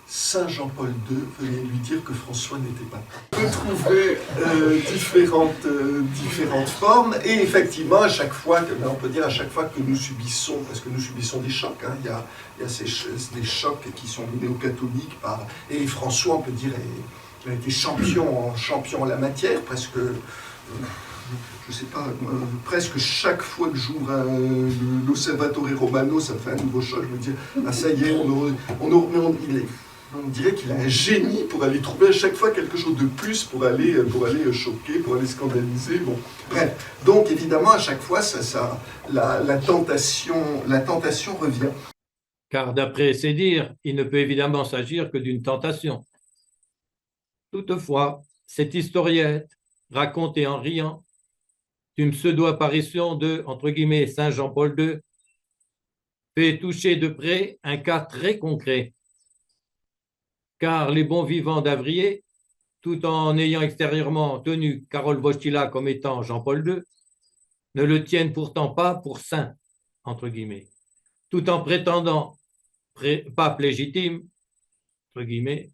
Saint Jean-Paul II venait lui dire que François n'était pas pape. On peut trouver différentes formes, et effectivement, à chaque fois que nous subissons, parce que nous subissons des chocs, il y a des chocs qui sont donnés aux catholiques et François, on peut dire, il a été champion en la matière, presque je sais pas, presque chaque fois que j'ouvre l'Osservatore Romano, ça me fait un nouveau choc. Je me dis, ah ça y est, on dirait qu'il a un génie pour aller trouver à chaque fois quelque chose de plus pour aller choquer, pour aller scandaliser. Bon, bref. Donc évidemment, à chaque fois, la tentation revient. Car d'après ses dires, il ne peut évidemment s'agir que d'une tentation. Toutefois, cette historiette, racontée en riant, d'une pseudo-apparition de, entre guillemets, Saint Jean-Paul II, fait toucher de près un cas très concret. Car les bons vivants d'Avrier, tout en ayant extérieurement tenu Karol Wojtyła comme étant Jean-Paul II, ne le tiennent pourtant pas pour saint, entre guillemets, tout en prétendant pape légitime, entre guillemets,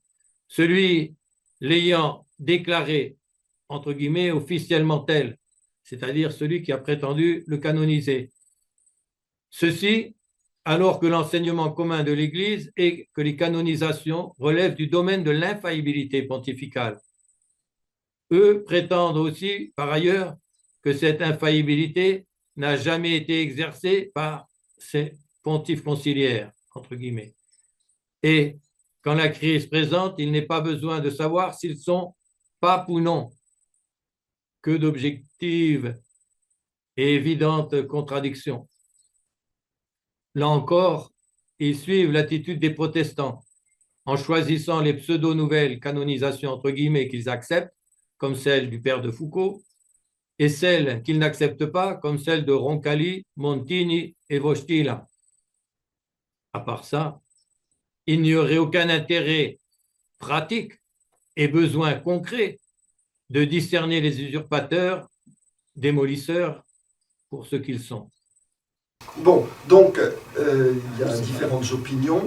celui l'ayant déclaré, entre guillemets, officiellement tel, c'est-à-dire celui qui a prétendu le canoniser. Ceci alors que l'enseignement commun de l'Église est que les canonisations relèvent du domaine de l'infaillibilité pontificale. Eux prétendent aussi, par ailleurs, que cette infaillibilité n'a jamais été exercée par ces pontifes conciliaires, entre guillemets. Et quand la crise présente, il n'est pas besoin de savoir s'ils sont papes ou non. Que d'objectives et évidentes contradictions. Là encore, ils suivent l'attitude des protestants en choisissant les pseudo-nouvelles canonisations, entre guillemets, qu'ils acceptent, comme celle du père de Foucault, et celles qu'ils n'acceptent pas, comme celle de Roncalli, Montini et Wojtyła. À part ça, il n'y aurait aucun intérêt pratique et besoin concret de discerner les usurpateurs, démolisseurs, pour ce qu'ils sont. Bon, donc il y a différentes opinions.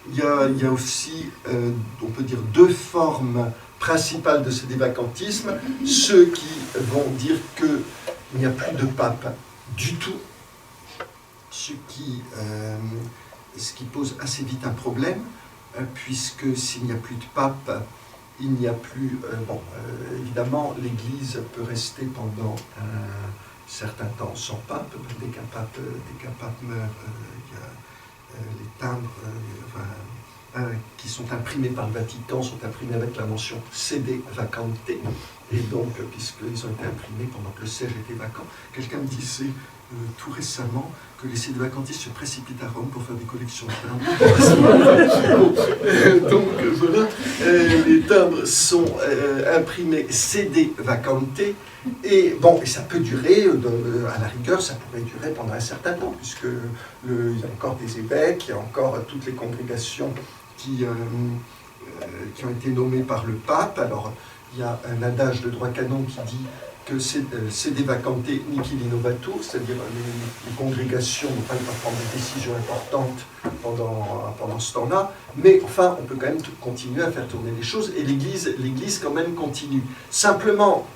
Il y a aussi, on peut dire, deux formes principales de ce dévacantisme. Ceux qui vont dire qu'il n'y a plus de pape du tout, ce qui pose assez vite un problème, puisque s'il n'y a plus de pape, il n'y a plus... évidemment, l'Église peut rester pendant un certain temps sans pape. Dès qu'un pape meurt, il y a les timbres qui sont imprimés par le Vatican sont imprimés avec la mention sede vacante. Et donc, puisqu'ils ont été imprimés pendant que le siège était vacant, quelqu'un me disait tout récemment que les sédevacantistes se précipitent à Rome pour faire des collections de timbres. Donc voilà, les timbres sont imprimés sede vacante. Et bon, et ça peut durer, à la rigueur, ça pourrait durer pendant un certain temps, puisque il y a encore des évêques, il y a encore toutes les congrégations qui ont été nommées par le pape. Alors, il y a un adage de droit canon qui dit que sede vacante nihil innovatur, c'est-à-dire les congrégations n'ont pas le droit de prendre des décisions importantes pendant ce temps-là, mais enfin, on peut quand même continuer à faire tourner les choses, et l'Église quand même continue. Simplement,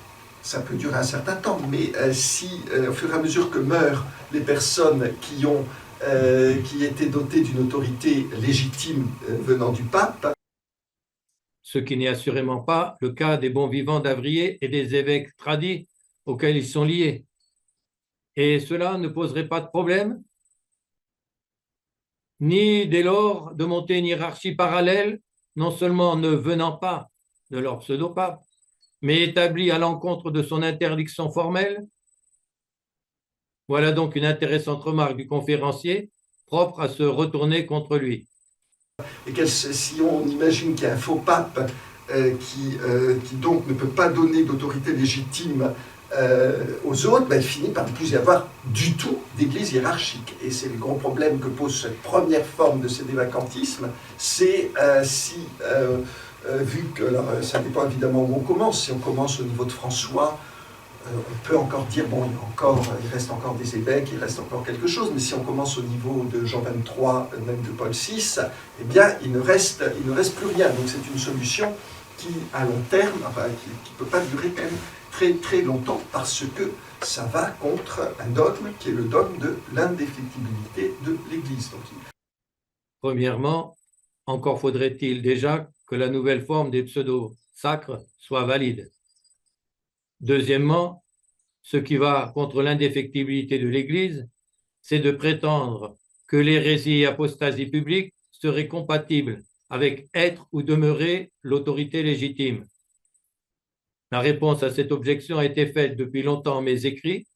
ça peut durer un certain temps, mais si, au fur et à mesure que meurent les personnes qui étaient dotées d'une autorité légitime venant du pape, ce qui n'est assurément pas le cas des bons vivants d'Avrier et des évêques tradis auxquels ils sont liés. Et cela ne poserait pas de problème, ni dès lors de monter une hiérarchie parallèle, non seulement ne venant pas de leur pseudo-pape, mais établie à l'encontre de son interdiction formelle. Voilà donc une intéressante remarque du conférencier, propre à se retourner contre lui. Et si on imagine qu'il y a un faux pape qui donc ne peut pas donner d'autorité légitime aux autres, il finit par ne plus y avoir du tout d'église hiérarchique. Et c'est le gros problème que pose cette première forme de sédévacantisme, c'est vu que, alors ça dépend évidemment où on commence, si on commence au niveau de François, on peut encore dire, bon, il reste encore des évêques, il reste encore quelque chose, mais si on commence au niveau de Jean 23, même de Paul VI, eh bien, il ne reste plus rien. Donc c'est une solution qui, à long terme, qui ne peut pas durer quand même très très longtemps, parce que ça va contre un dogme qui est le dogme de l'indéfectibilité de l'Église. Premièrement, encore faudrait-il déjà que la nouvelle forme des pseudo-sacres soit valide. Deuxièmement, ce qui va contre l'indéfectibilité de l'Église, c'est de prétendre que l'hérésie et apostasie publique seraient compatibles avec être ou demeurer l'autorité légitime. La réponse à cette objection a été faite depuis longtemps en mes écrits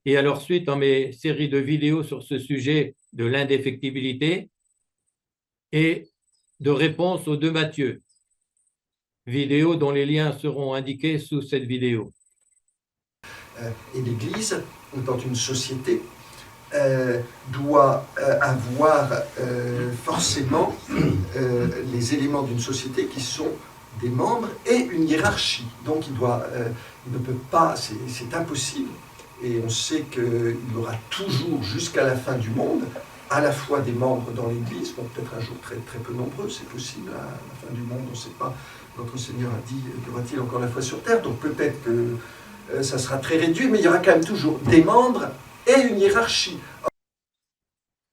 et à leur suite en mes séries de vidéos sur ce sujet de l'indéfectibilité et de réponse aux 2 Matthieu, vidéos dont les liens seront indiqués sous cette vidéo. Et l'Église, étant une société, doit avoir forcément les éléments d'une société qui sont des membres et une hiérarchie. Donc il ne peut pas, c'est impossible, et on sait qu'il y aura toujours jusqu'à la fin du monde à la fois des membres dans l'Église, bon, peut-être un jour très, très peu nombreux, c'est possible, à la fin du monde, on ne sait pas, notre Seigneur a dit, y aura-t-il encore la foi sur terre, donc peut-être que ça sera très réduit, mais il y aura quand même toujours des membres et une hiérarchie.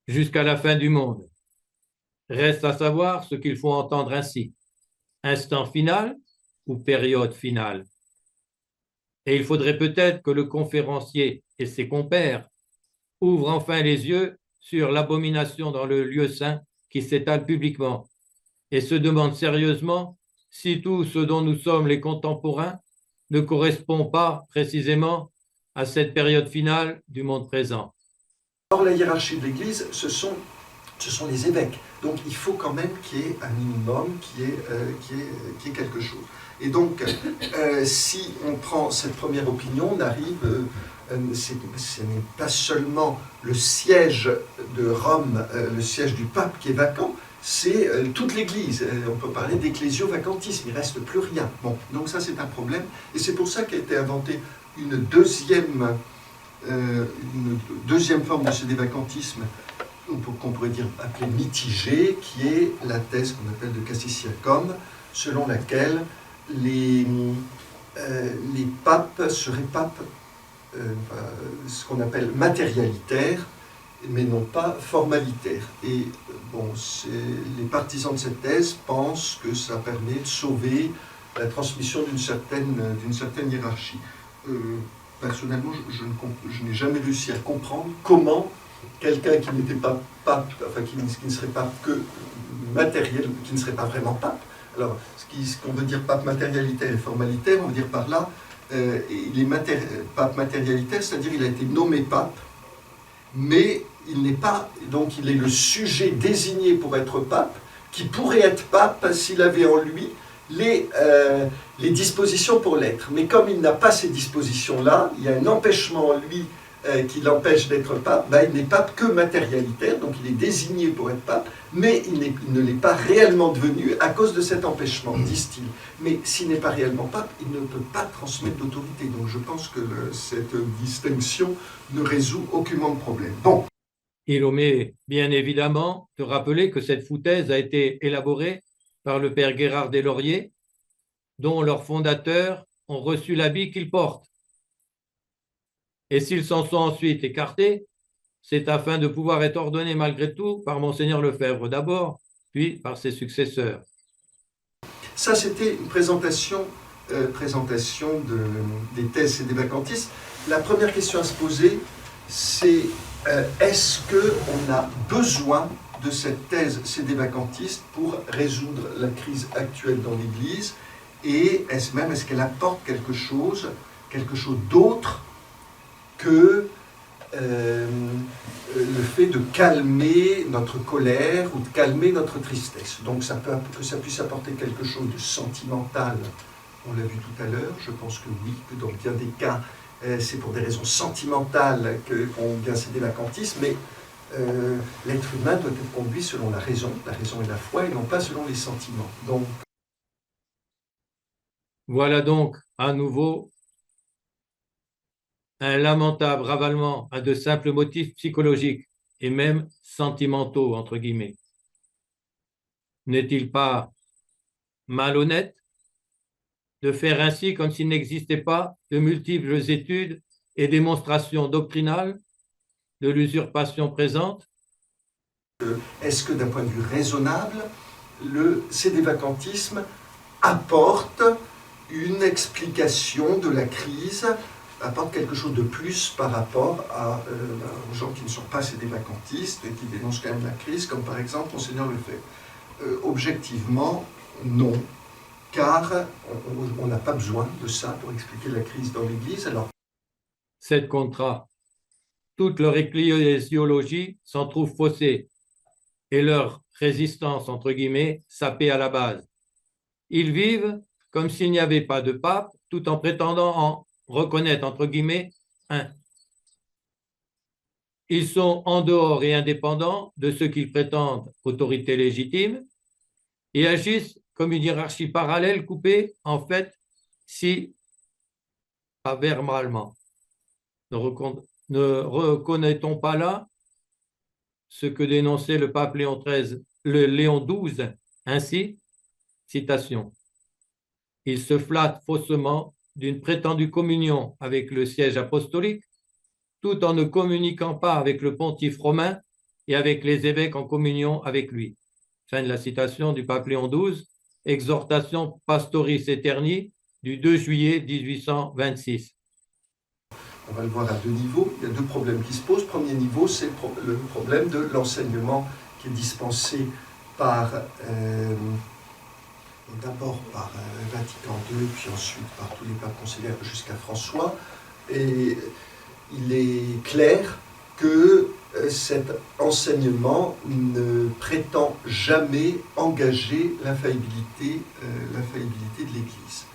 Jusqu'à la fin du monde. Reste à savoir ce qu'il faut entendre ainsi. Instant final ou période finale. Et il faudrait peut-être que le conférencier et ses compères ouvrent enfin les yeux sur l'abomination dans le lieu saint qui s'étale publiquement et se demandent sérieusement si tout ce dont nous sommes les contemporains ne correspond pas précisément à cette période finale du monde présent. Or, la hiérarchie de l'Église, ce sont les évêques. Donc, il faut quand même qu'il y ait un minimum, qu'il y ait quelque chose. Et donc, si on prend cette première opinion, on arrive, ce n'est pas seulement le siège de Rome, le siège du pape qui est vacant, c'est toute l'Église. On peut parler d'ecclésiovacantisme, il ne reste plus rien. Bon, donc ça c'est un problème, et c'est pour ça qu'a été inventée une deuxième forme de sédévacantisme, qu'on pourrait dire appeler mitigée, qui est la thèse qu'on appelle de Cassisiacum, selon laquelle les papes seraient papes, ce qu'on appelle matérialitaires, mais non pas formalitaires. Et bon, les partisans de cette thèse pensent que ça permet de sauver la transmission d'une certaine hiérarchie. Personnellement, je n'ai jamais réussi à comprendre comment quelqu'un qui n'était pas pape, enfin qui ne serait pas que matériel, qui ne serait pas vraiment pape. Alors, ce qu'on veut dire pape matérialitaire et formalitaire, on veut dire par là, il est pape matérialitaire, c'est-à-dire il a été nommé pape, mais il n'est pas, donc il est le sujet désigné pour être pape, qui pourrait être pape s'il avait en lui les dispositions pour l'être. Mais comme il n'a pas ces dispositions-là, il y a un empêchement en lui qui l'empêche d'être pape, ben, il n'est pape que matérialitaire, donc il est désigné pour être pape, mais il ne l'est pas réellement devenu à cause de cet empêchement, disent-ils. Mais s'il n'est pas réellement pape, il ne peut pas transmettre d'autorité. Donc je pense que cette distinction ne résout aucunement le problème. Bon. Il omet bien évidemment de rappeler que cette foutaise a été élaborée par le père Guérard des Lauriers, dont leurs fondateurs ont reçu l'habit qu'ils portent. Et s'ils s'en sont ensuite écartés, c'est afin de pouvoir être ordonnés malgré tout par Monseigneur Lefebvre d'abord, puis par ses successeurs. Ça, c'était une présentation des thèses sédévacantistes. La première question à se poser, c'est est-ce qu'on a besoin de cette thèse sédévacantiste pour résoudre la crise actuelle dans l'Église, et est-ce qu'elle apporte quelque chose d'autre que le fait de calmer notre colère ou de calmer notre tristesse. Donc que ça puisse apporter quelque chose de sentimental, on l'a vu tout à l'heure, je pense que oui, que dans bien des cas, c'est pour des raisons sentimentales qu'on vient sédévacantisme, mais l'être humain doit être conduit selon la raison et la foi, et non pas selon les sentiments. Donc, voilà donc à nouveau un lamentable ravalement à de simples motifs psychologiques et même sentimentaux, entre guillemets. N'est-il pas malhonnête de faire ainsi comme s'il n'existait pas de multiples études et démonstrations doctrinales de l'usurpation présente? Est-ce que d'un point de vue raisonnable, le sédévacantisme apporte une explication de la crise apporte quelque chose de plus par rapport aux gens qui ne sont pas sédévacantistes et qui dénoncent quand même la crise, comme par exemple Monseigneur Lefebvre. Objectivement, non, car on n'a pas besoin de ça pour expliquer la crise dans l'Église. Alors, cette contra, toute leur ecclésiologie s'en trouve faussée et leur résistance, entre guillemets, sapée à la base. Ils vivent comme s'il n'y avait pas de pape, tout en prétendant en reconnaître, entre guillemets, un. Ils sont en dehors et indépendants de ceux qu'ils prétendent autorité légitime et agissent comme une hiérarchie parallèle coupée, en fait, si pas verbalement. Ne reconnaît-on pas là ce que dénonçait le pape Léon XII ainsi, citation, « Il se flatte faussement d'une prétendue communion avec le siège apostolique, tout en ne communiquant pas avec le pontife romain et avec les évêques en communion avec lui. » Fin de la citation du pape Léon XII, Exhortation Pastoris Aeterni du 2 juillet 1826. On va le voir à deux niveaux. Il y a deux problèmes qui se posent. Premier niveau, c'est le problème de l'enseignement qui est dispensé d'abord par Vatican II, puis ensuite par tous les papes conciliaires jusqu'à François. Et il est clair que cet enseignement ne prétend jamais engager l'infaillibilité de l'Église.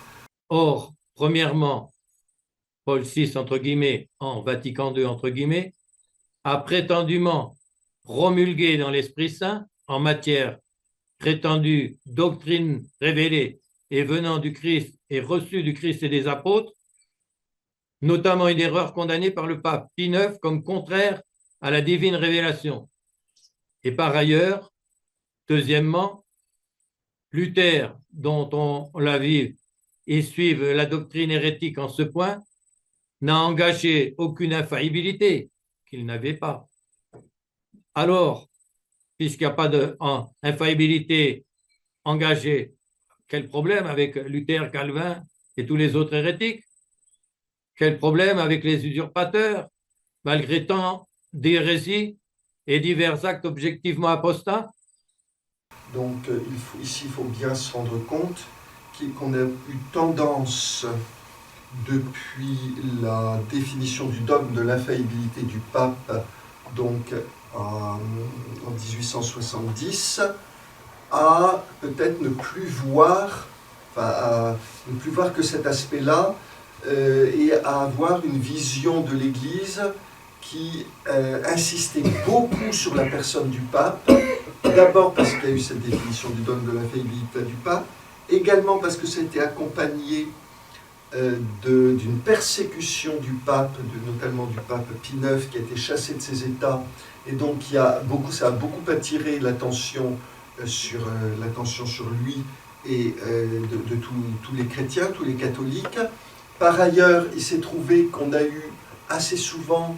Or, premièrement, Paul VI, entre guillemets, en Vatican II, entre guillemets, a prétendument promulgué dans l'Esprit Saint en matière prétendue doctrine révélée et venant du Christ et reçue du Christ et des apôtres, notamment une erreur condamnée par le pape Pie IX comme contraire à la divine révélation. Et par ailleurs, deuxièmement, Luther, dont on l'a vu et suive la doctrine hérétique en ce point, n'a engagé aucune infaillibilité qu'il n'avait pas. Alors, puisqu'il n'y a pas d'infaillibilité engagée, quel problème avec Luther, Calvin et tous les autres hérétiques? Quel problème avec les usurpateurs, malgré tant d'hérésies et divers actes objectivement apostats? Donc ici, il faut bien se rendre compte qu'on a eu tendance, depuis la définition du dogme de l'infaillibilité du pape, donc en 1870, à peut-être ne plus voir que cet aspect-là, et à avoir une vision de l'Église qui insistait beaucoup sur la personne du pape, d'abord parce qu'il y a eu cette définition du dogme de l'infaillibilité du pape, également parce que c'était accompagné d'une persécution du pape, notamment du pape Pie IX, qui a été chassé de ses États, et donc ça a beaucoup attiré l'attention sur lui et de tous les chrétiens, tous les catholiques. Par ailleurs, il s'est trouvé qu'on a eu assez souvent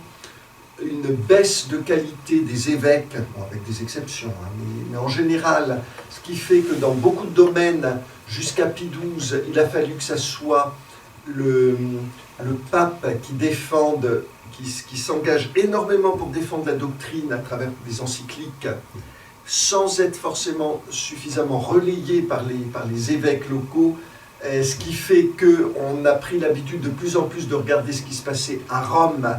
une baisse de qualité des évêques, bon, avec des exceptions, hein, mais en général, ce qui fait que dans beaucoup de domaines, jusqu'à Pie XII, il a fallu que ça soit le pape qui s'engage énormément pour défendre la doctrine à travers des encycliques, sans être forcément suffisamment relayé par les évêques locaux, ce qui fait qu'on a pris l'habitude de plus en plus de regarder ce qui se passait à Rome,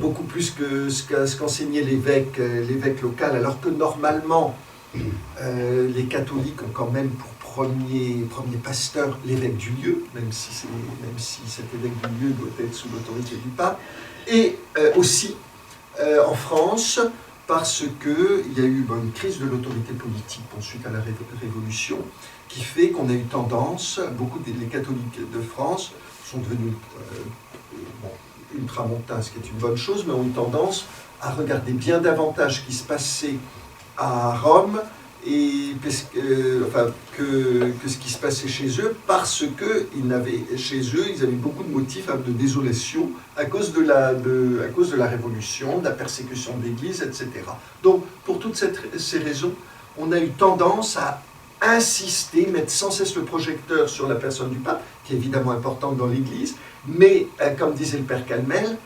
beaucoup plus que ce qu'enseignait l'évêque local, alors que normalement, les catholiques ont quand même pour premier pasteur l'évêque du lieu, même si cet évêque du lieu doit être sous l'autorité du pape, et aussi en France, parce qu'il y a eu une crise de l'autorité politique suite à la Révolution, qui fait qu'on a eu tendance, beaucoup des catholiques de France sont devenus ultramontains, ce qui est une bonne chose, mais ont eu tendance à regarder bien davantage ce qui se passait à Rome que ce qui se passait chez eux, parce qu'ils avaient beaucoup de motifs de désolation à cause de la Révolution, de la persécution de l'Église, etc. Donc, pour toutes ces raisons, on a eu tendance à insister, mettre sans cesse le projecteur sur la personne du pape, qui est évidemment importante dans l'Église, mais comme disait le père Calmel,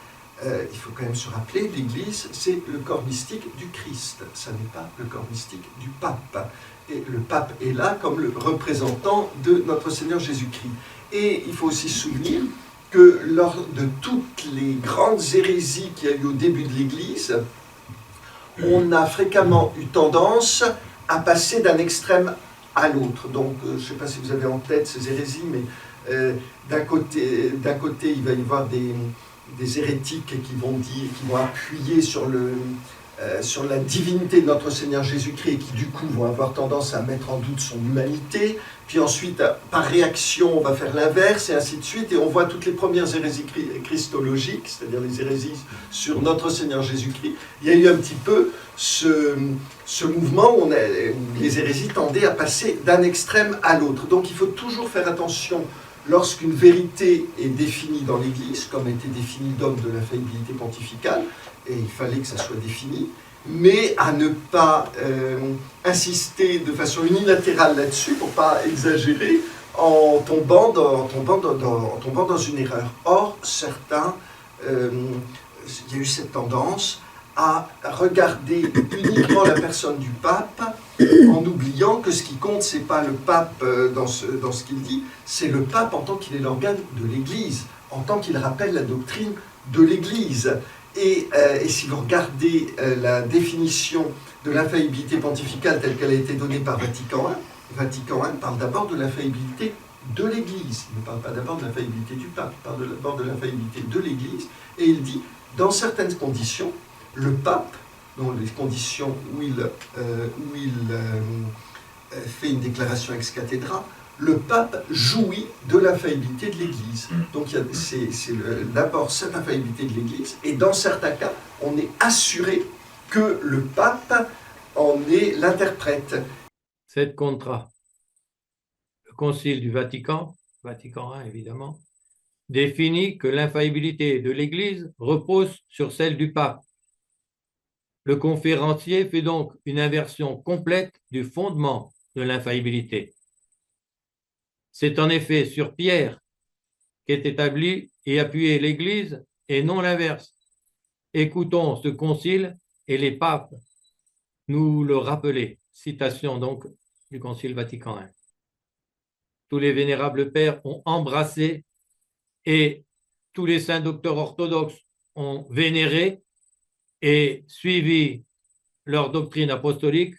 il faut quand même se rappeler, l'Église, c'est le corps mystique du Christ, ça n'est pas le corps mystique du pape. Et le pape est là comme le représentant de notre Seigneur Jésus-Christ. Et il faut aussi se souvenir que lors de toutes les grandes hérésies qu'il y a eu au début de l'Église, on a fréquemment eu tendance à passer d'un extrême à l'autre. Donc, je ne sais pas si vous avez en tête ces hérésies, mais d'un côté, il va y avoir des hérétiques qui vont appuyer sur la divinité de notre Seigneur Jésus-Christ et qui du coup vont avoir tendance à mettre en doute son humanité. Puis ensuite, par réaction, on va faire l'inverse et ainsi de suite. Et on voit toutes les premières hérésies christologiques, c'est-à-dire les hérésies sur notre Seigneur Jésus-Christ. Il y a eu un petit peu ce mouvement où les hérésies tendaient à passer d'un extrême à l'autre. Donc il faut toujours faire attention lorsqu'une vérité est définie dans l'Église, comme a été définie dogme de l'infaillibilité pontificale, et il fallait que ça soit défini, mais à ne pas insister de façon unilatérale là-dessus, pour ne pas exagérer, en tombant dans une erreur. Or, certains, il y a eu cette tendance à regarder uniquement la personne du pape, en oubliant que ce qui compte, ce n'est pas le pape dans ce qu'il dit, c'est le pape en tant qu'il est l'organe de l'Église, en tant qu'il rappelle la doctrine de l'Église. Et si vous regardez la définition de l'infaillibilité pontificale telle qu'elle a été donnée par Vatican I parle d'abord de l'infaillibilité de l'Église. Il ne parle pas d'abord de l'infaillibilité du pape, il parle d'abord de l'infaillibilité de l'Église. Et il dit, dans certaines conditions, le pape, dans les conditions où il fait une déclaration ex cathedra, le pape jouit de l'infaillibilité de l'Église. Donc c'est d'abord cette infaillibilité de l'Église, et dans certains cas, on est assuré que le pape en est l'interprète. C'est contra. Le Concile du Vatican I évidemment, définit que l'infaillibilité de l'Église repose sur celle du pape. Le conférencier fait donc une inversion complète du fondement de l'infaillibilité. C'est en effet sur Pierre qu'est établie et appuyée l'Église et non l'inverse. Écoutons ce concile et les papes nous le rappeler. Citation donc du Concile Vatican I. Tous les vénérables pères ont embrassé et tous les saints docteurs orthodoxes ont vénéré et suivi leur doctrine apostolique,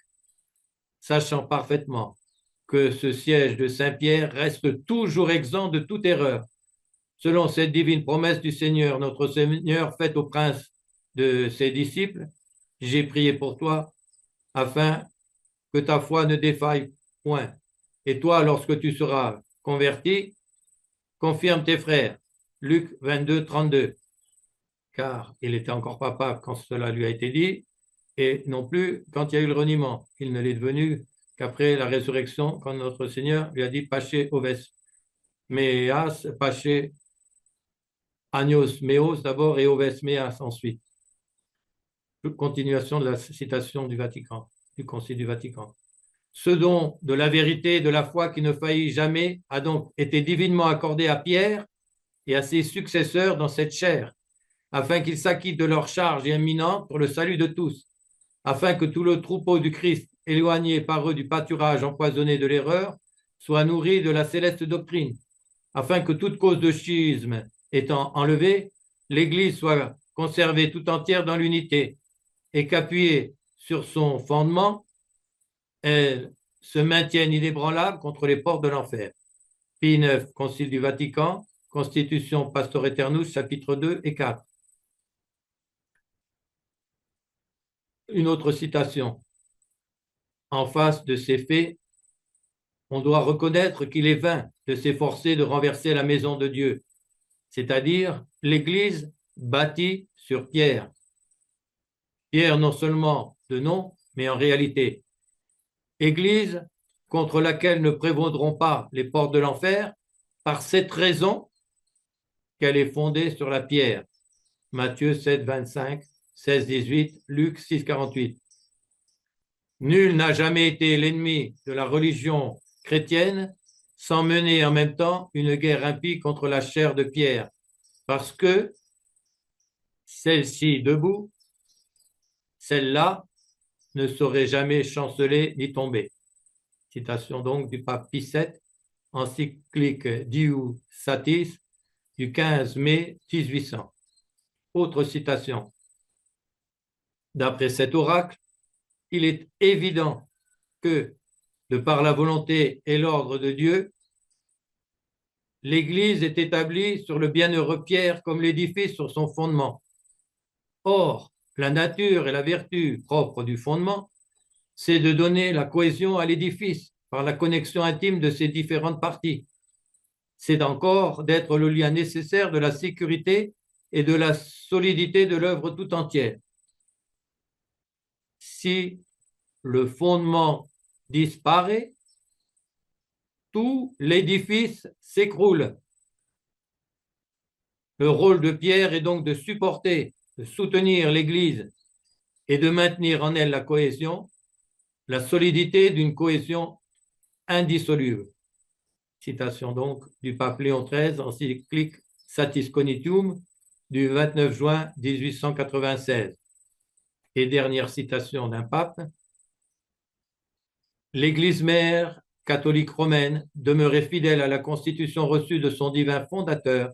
sachant parfaitement que ce siège de Saint-Pierre reste toujours exempt de toute erreur, selon cette divine promesse du Seigneur, notre Seigneur, faite au prince de ses disciples. J'ai prié pour toi, afin que ta foi ne défaille point. Et toi, lorsque tu seras converti, confirme tes frères. Luc 22, 32. Car il était encore pas pape quand cela lui a été dit, et non plus quand il y a eu le reniement. Il ne l'est devenu qu'après la résurrection, quand notre Seigneur lui a dit « Paché oves meas, paché agnos meos d'abord et oves meas ensuite ». Continuation de la citation du Vatican, du Concile du Vatican. Ce don de la vérité et de la foi qui ne faillit jamais a donc été divinement accordé à Pierre et à ses successeurs dans cette chaire, afin qu'ils s'acquittent de leur charge imminente pour le salut de tous, afin que tout le troupeau du Christ, éloigné par eux du pâturage empoisonné de l'erreur, soit nourri de la céleste doctrine, afin que toute cause de schisme étant enlevée, l'Église soit conservée tout entière dans l'unité, et qu'appuyée sur son fondement, elle se maintienne inébranlable contre les portes de l'enfer. Pie IX, Concile du Vatican, Constitution Pastor Aeternus, chapitres 2 et 4. Une autre citation. En face de ces faits, on doit reconnaître qu'il est vain de s'efforcer de renverser la maison de Dieu, c'est-à-dire l'Église bâtie sur Pierre. Pierre non seulement de nom, mais en réalité. Église contre laquelle ne prévaudront pas les portes de l'enfer, par cette raison qu'elle est fondée sur la pierre. Matthieu 7, 25, 16, 18, Luc 6, 48. Nul n'a jamais été l'ennemi de la religion chrétienne sans mener en même temps une guerre impie contre la chair de pierre, parce que celle-ci debout, celle-là ne saurait jamais chanceler ni tomber. Citation donc du pape Pie VII, encyclique Diu Satis du 15 mai 1800. Autre citation. D'après cet oracle, il est évident que, de par la volonté et l'ordre de Dieu, l'Église est établie sur le bienheureux Pierre comme l'édifice sur son fondement. Or, la nature et la vertu propre du fondement, c'est de donner la cohésion à l'édifice par la connexion intime de ses différentes parties. C'est encore d'être le lien nécessaire de la sécurité et de la solidité de l'œuvre tout entière. Si le fondement disparaît, tout l'édifice s'écroule. Le rôle de Pierre est donc de supporter, de soutenir l'Église et de maintenir en elle la cohésion, la solidité d'une cohésion indissoluble. Citation donc du pape Léon XIII, encyclique Satis Conitium du 29 juin 1896. Et dernière citation d'un pape, l'Église mère catholique romaine demeurait fidèle à la constitution reçue de son divin fondateur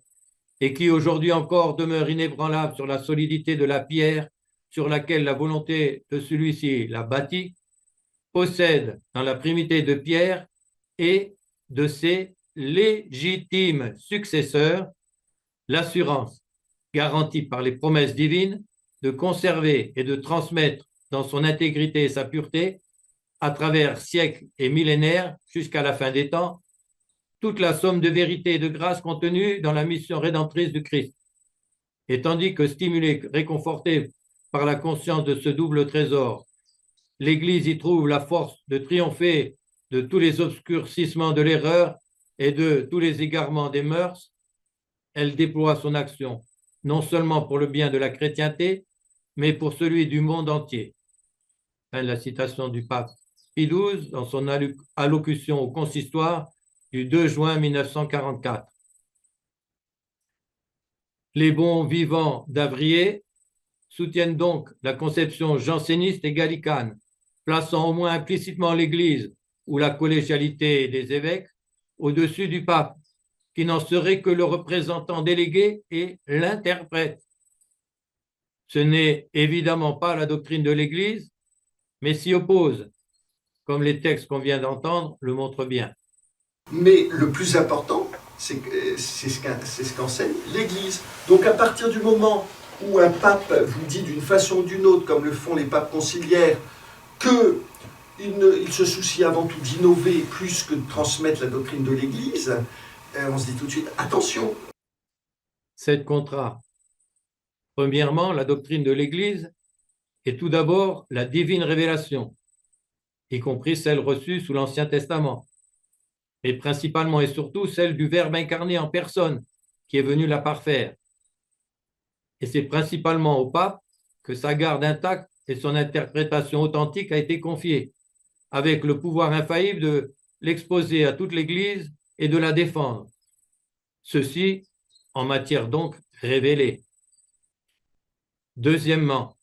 et qui aujourd'hui encore demeure inébranlable sur la solidité de la pierre sur laquelle la volonté de celui-ci l'a bâtie, possède dans la primité de Pierre et de ses légitimes successeurs l'assurance garantie par les promesses divines de conserver et de transmettre dans son intégrité et sa pureté, à travers siècles et millénaires jusqu'à la fin des temps, toute la somme de vérité et de grâce contenue dans la mission rédemptrice du Christ. Et tandis que, stimulée, réconfortée par la conscience de ce double trésor, l'Église y trouve la force de triompher de tous les obscurcissements de l'erreur et de tous les égarements des mœurs, elle déploie son action, non seulement pour le bien de la chrétienté, mais pour celui du monde entier. Fin de la citation du pape Pie XII dans son allocution au consistoire du 2 juin 1944. Les bons vivants d'Avrier soutiennent donc la conception janséniste et gallicane, plaçant au moins implicitement l'Église ou la collégialité des évêques au-dessus du pape, qui n'en serait que le représentant délégué et l'interprète. Ce n'est évidemment pas la doctrine de l'Église, mais s'y oppose, comme les textes qu'on vient d'entendre le montrent bien. Mais le plus important, c'est ce qu'enseigne l'Église. Donc à partir du moment où un pape vous dit d'une façon ou d'une autre, comme le font les papes conciliaires, qu'il se soucie avant tout d'innover plus que de transmettre la doctrine de l'Église, on se dit tout de suite, attention. 7 contrats. Premièrement, la doctrine de l'Église est tout d'abord la divine révélation, y compris celle reçue sous l'Ancien Testament, mais principalement et surtout celle du Verbe incarné en personne, qui est venu la parfaire. Et c'est principalement au pape que sa garde intacte et son interprétation authentique a été confiée, avec le pouvoir infaillible de l'exposer à toute l'Église et de la défendre. Ceci en matière donc révélée. Deuxièmement,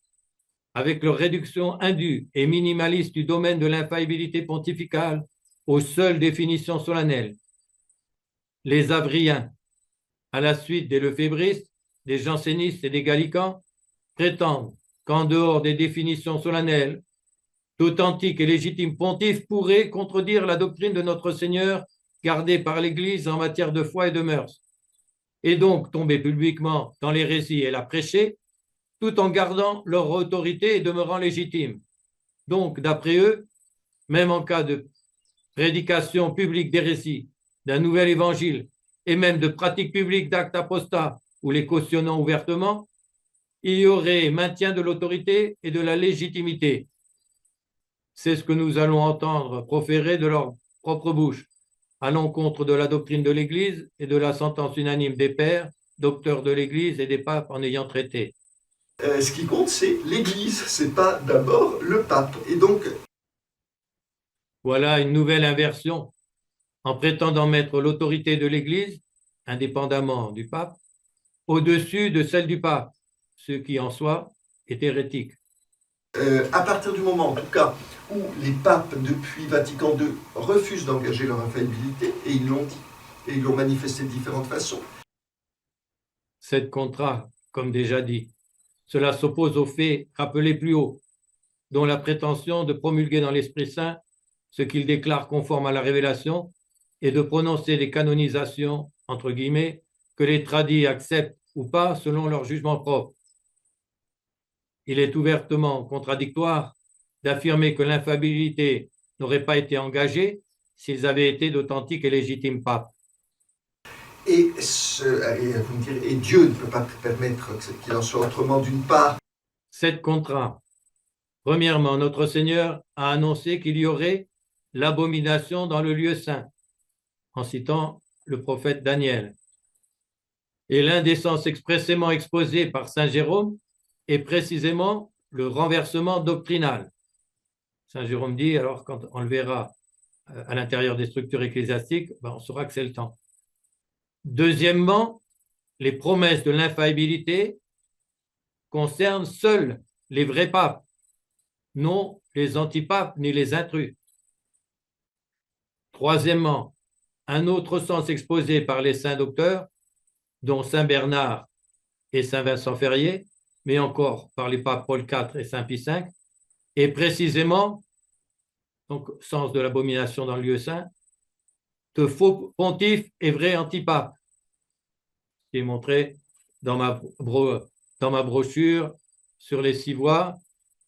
avec leur réduction indue et minimaliste du domaine de l'infaillibilité pontificale aux seules définitions solennelles, les Avriens, à la suite des lefébristes, des jansénistes et des gallicans, prétendent qu'en dehors des définitions solennelles, d'authentiques et légitimes pontifes pourraient contredire la doctrine de notre Seigneur gardée par l'Église en matière de foi et de mœurs, et donc tomber publiquement dans l'hérésie et la prêcher, tout en gardant leur autorité et demeurant légitimes. Donc, d'après eux, même en cas de prédication publique d'hérésie, d'un nouvel évangile et même de pratique publique d'actes apostats ou les cautionnant ouvertement, il y aurait maintien de l'autorité et de la légitimité. C'est ce que nous allons entendre proférer de leur propre bouche, à l'encontre de la doctrine de l'Église et de la sentence unanime des pères, docteurs de l'Église et des papes en ayant traité. Ce qui compte, c'est l'Église, c'est pas d'abord le pape. Et donc, Voilà une nouvelle inversion en prétendant mettre l'autorité de l'Église, indépendamment du pape, au-dessus de celle du pape, ce qui en soi est hérétique. À partir du moment, en tout cas, où les papes, depuis Vatican II, refusent d'engager leur infaillibilité, et ils l'ont dit, et ils l'ont manifesté de différentes façons. Cette contrat, comme déjà dit, cela s'oppose aux faits rappelés plus haut, dont la prétention de promulguer dans l'Esprit Saint ce qu'il déclare conforme à la révélation et de prononcer les canonisations, entre guillemets, que les tradis acceptent ou pas selon leur jugement propre. Il est ouvertement contradictoire d'affirmer que l'infaillibilité n'aurait pas été engagée s'ils avaient été d'authentiques et légitimes papes. Et, vous me direz, et Dieu ne peut pas permettre qu'il en soit autrement d'une part. Cette contrat. Premièrement, notre Seigneur a annoncé qu'il y aurait l'abomination dans le lieu saint, en citant le prophète Daniel. Et l'un des sens expressément exposés par saint Jérôme est précisément le renversement doctrinal. Saint Jérôme dit, alors quand on le verra à l'intérieur des structures ecclésiastiques, on saura que c'est le temps. Deuxièmement, les promesses de l'infaillibilité concernent seuls les vrais papes, non les antipapes ni les intrus. Troisièmement, un autre sens exposé par les saints docteurs, dont saint Bernard et saint Vincent Ferrier, mais encore par les papes Paul IV et saint Pie V, est précisément, donc sens de l'abomination dans le lieu saint, de faux pontifes et vrais antipapes, qui est montré dans ma brochure sur les 6 voies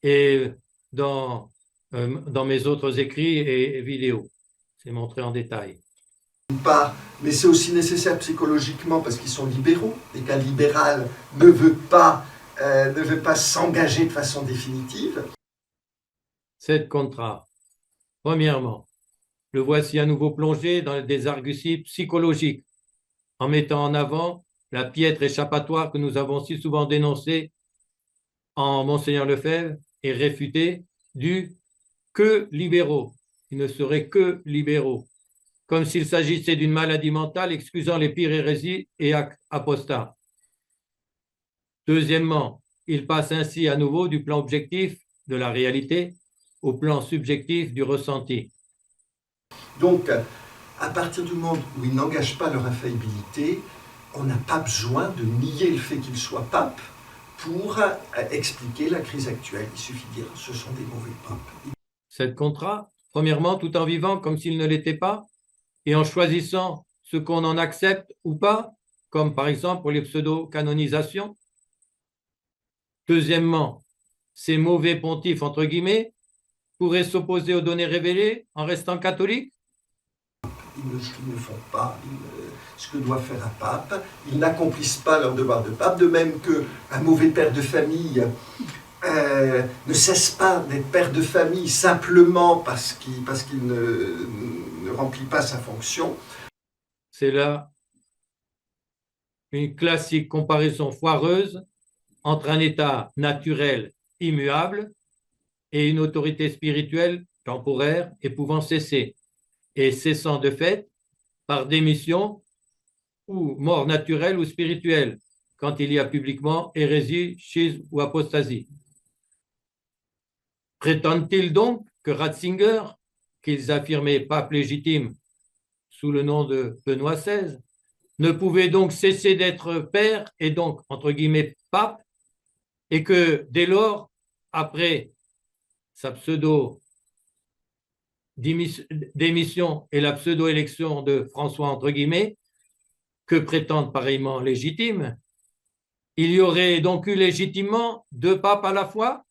et dans mes autres écrits et vidéos. C'est montré en détail. Mais c'est aussi nécessaire psychologiquement parce qu'ils sont libéraux et qu'un libéral ne veut pas s'engager de façon définitive. Cette contrat. Premièrement, le voici à nouveau plongé dans des arguties psychologiques en mettant en avant la piètre échappatoire que nous avons si souvent dénoncée en Monseigneur Lefebvre et réfutée du que libéraux. Ils ne seraient que libéraux, comme s'il s'agissait d'une maladie mentale excusant les pires hérésies et apostats. Deuxièmement, il passe ainsi à nouveau du plan objectif de la réalité au plan subjectif du ressenti. Donc, à partir du moment où ils n'engagent pas leur infaillibilité, on n'a pas besoin de nier le fait qu'ils soient papes pour expliquer la crise actuelle. Il suffit de dire ce sont des mauvais papes. Cette contrat, premièrement, tout en vivant comme s'il ne l'était pas, et en choisissant ce qu'on en accepte ou pas, comme par exemple pour les pseudo-canonisations. Deuxièmement, ces mauvais pontifes, entre guillemets, pourraient s'opposer aux données révélées en restant catholiques. Ils ne font pas ce que doit faire un pape, ils n'accomplissent pas leur devoir de pape, de même qu'un mauvais père de famille ne cesse pas d'être père de famille simplement parce qu'il ne remplit pas sa fonction. C'est là une classique comparaison foireuse entre un état naturel immuable et une autorité spirituelle temporaire et pouvant cesser, et cessant de fait par démission ou mort naturelle ou spirituelle, quand il y a publiquement hérésie, schisme ou apostasie. Prétendent-ils donc que Ratzinger, qu'ils affirmaient pape légitime sous le nom de Benoît XVI, ne pouvait donc cesser d'être père et donc, entre guillemets, pape, et que dès lors, après sa pseudo-démission et la pseudo-élection de François, entre guillemets, que prétendent pareillement légitimes, il y aurait donc eu légitimement 2 papes à la fois,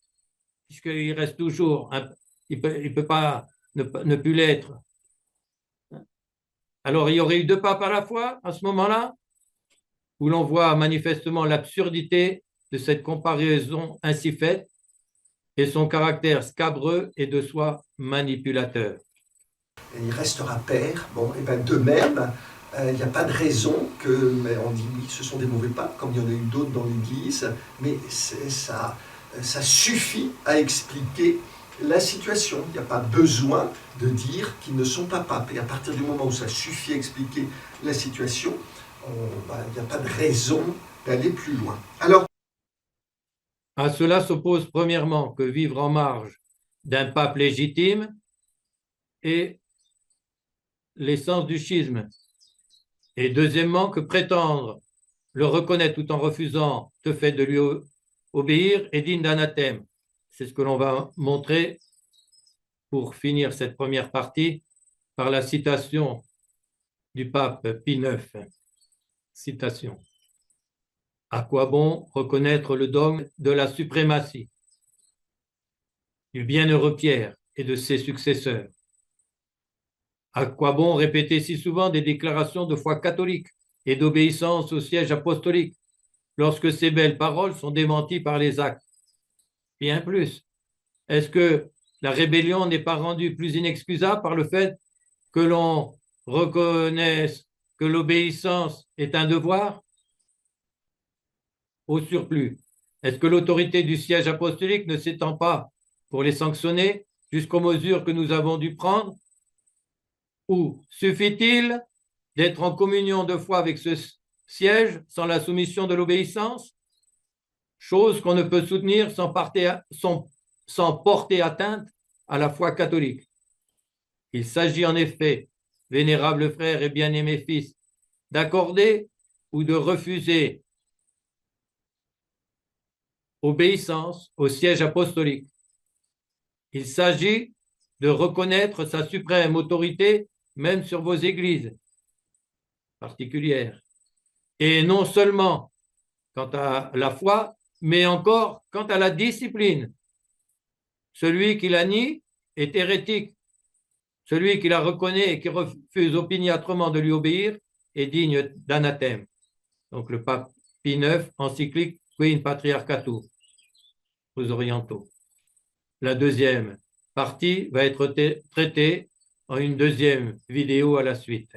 puisqu'il reste toujours, il ne peut pas ne plus l'être. Alors il y aurait eu 2 papes à la fois à ce moment-là, où l'on voit manifestement l'absurdité de cette comparaison ainsi faite et son caractère scabreux et de soi manipulateur. Et il restera père. Bon, et ben de même, il n'y a pas de raison on dit oui, ce sont des mauvais papes, comme il y en a eu d'autres dans l'Église, mais ça suffit à expliquer la situation. Il n'y a pas besoin de dire qu'ils ne sont pas papes. Et à partir du moment où ça suffit à expliquer la situation, il n'y a pas de raison d'aller plus loin. Alors, à cela s'oppose premièrement que vivre en marge d'un pape légitime et l'essence du schisme. Et deuxièmement, que prétendre le reconnaître tout en refusant le fait de lui obéir est digne d'anathème. C'est ce que l'on va montrer pour finir cette première partie par la citation du pape Pie IX. Citation. À quoi bon reconnaître le dogme de la suprématie du bienheureux Pierre et de ses successeurs? À quoi bon répéter si souvent des déclarations de foi catholique et d'obéissance au siège apostolique lorsque ces belles paroles sont démenties par les actes? Bien plus, est-ce que la rébellion n'est pas rendue plus inexcusable par le fait que l'on reconnaisse que l'obéissance est un devoir? Au surplus, est-ce que l'autorité du siège apostolique ne s'étend pas pour les sanctionner jusqu'aux mesures que nous avons dû prendre? Ou suffit-il d'être en communion de foi avec ce siège sans la soumission de l'obéissance? Chose qu'on ne peut soutenir sans porter atteinte à la foi catholique. Il s'agit en effet, vénérables frères et bien-aimés fils, d'accorder ou de refuser obéissance au siège apostolique. Il s'agit de reconnaître sa suprême autorité même sur vos églises particulières. Et non seulement quant à la foi, mais encore quant à la discipline. Celui qui la nie est hérétique. Celui qui la reconnaît et qui refuse opiniâtrement de lui obéir est digne d'anathème. Donc le pape Pie IX, encyclique Qui in Patriarchatu, aux orientaux. La deuxième partie va être traitée en une deuxième vidéo à la suite.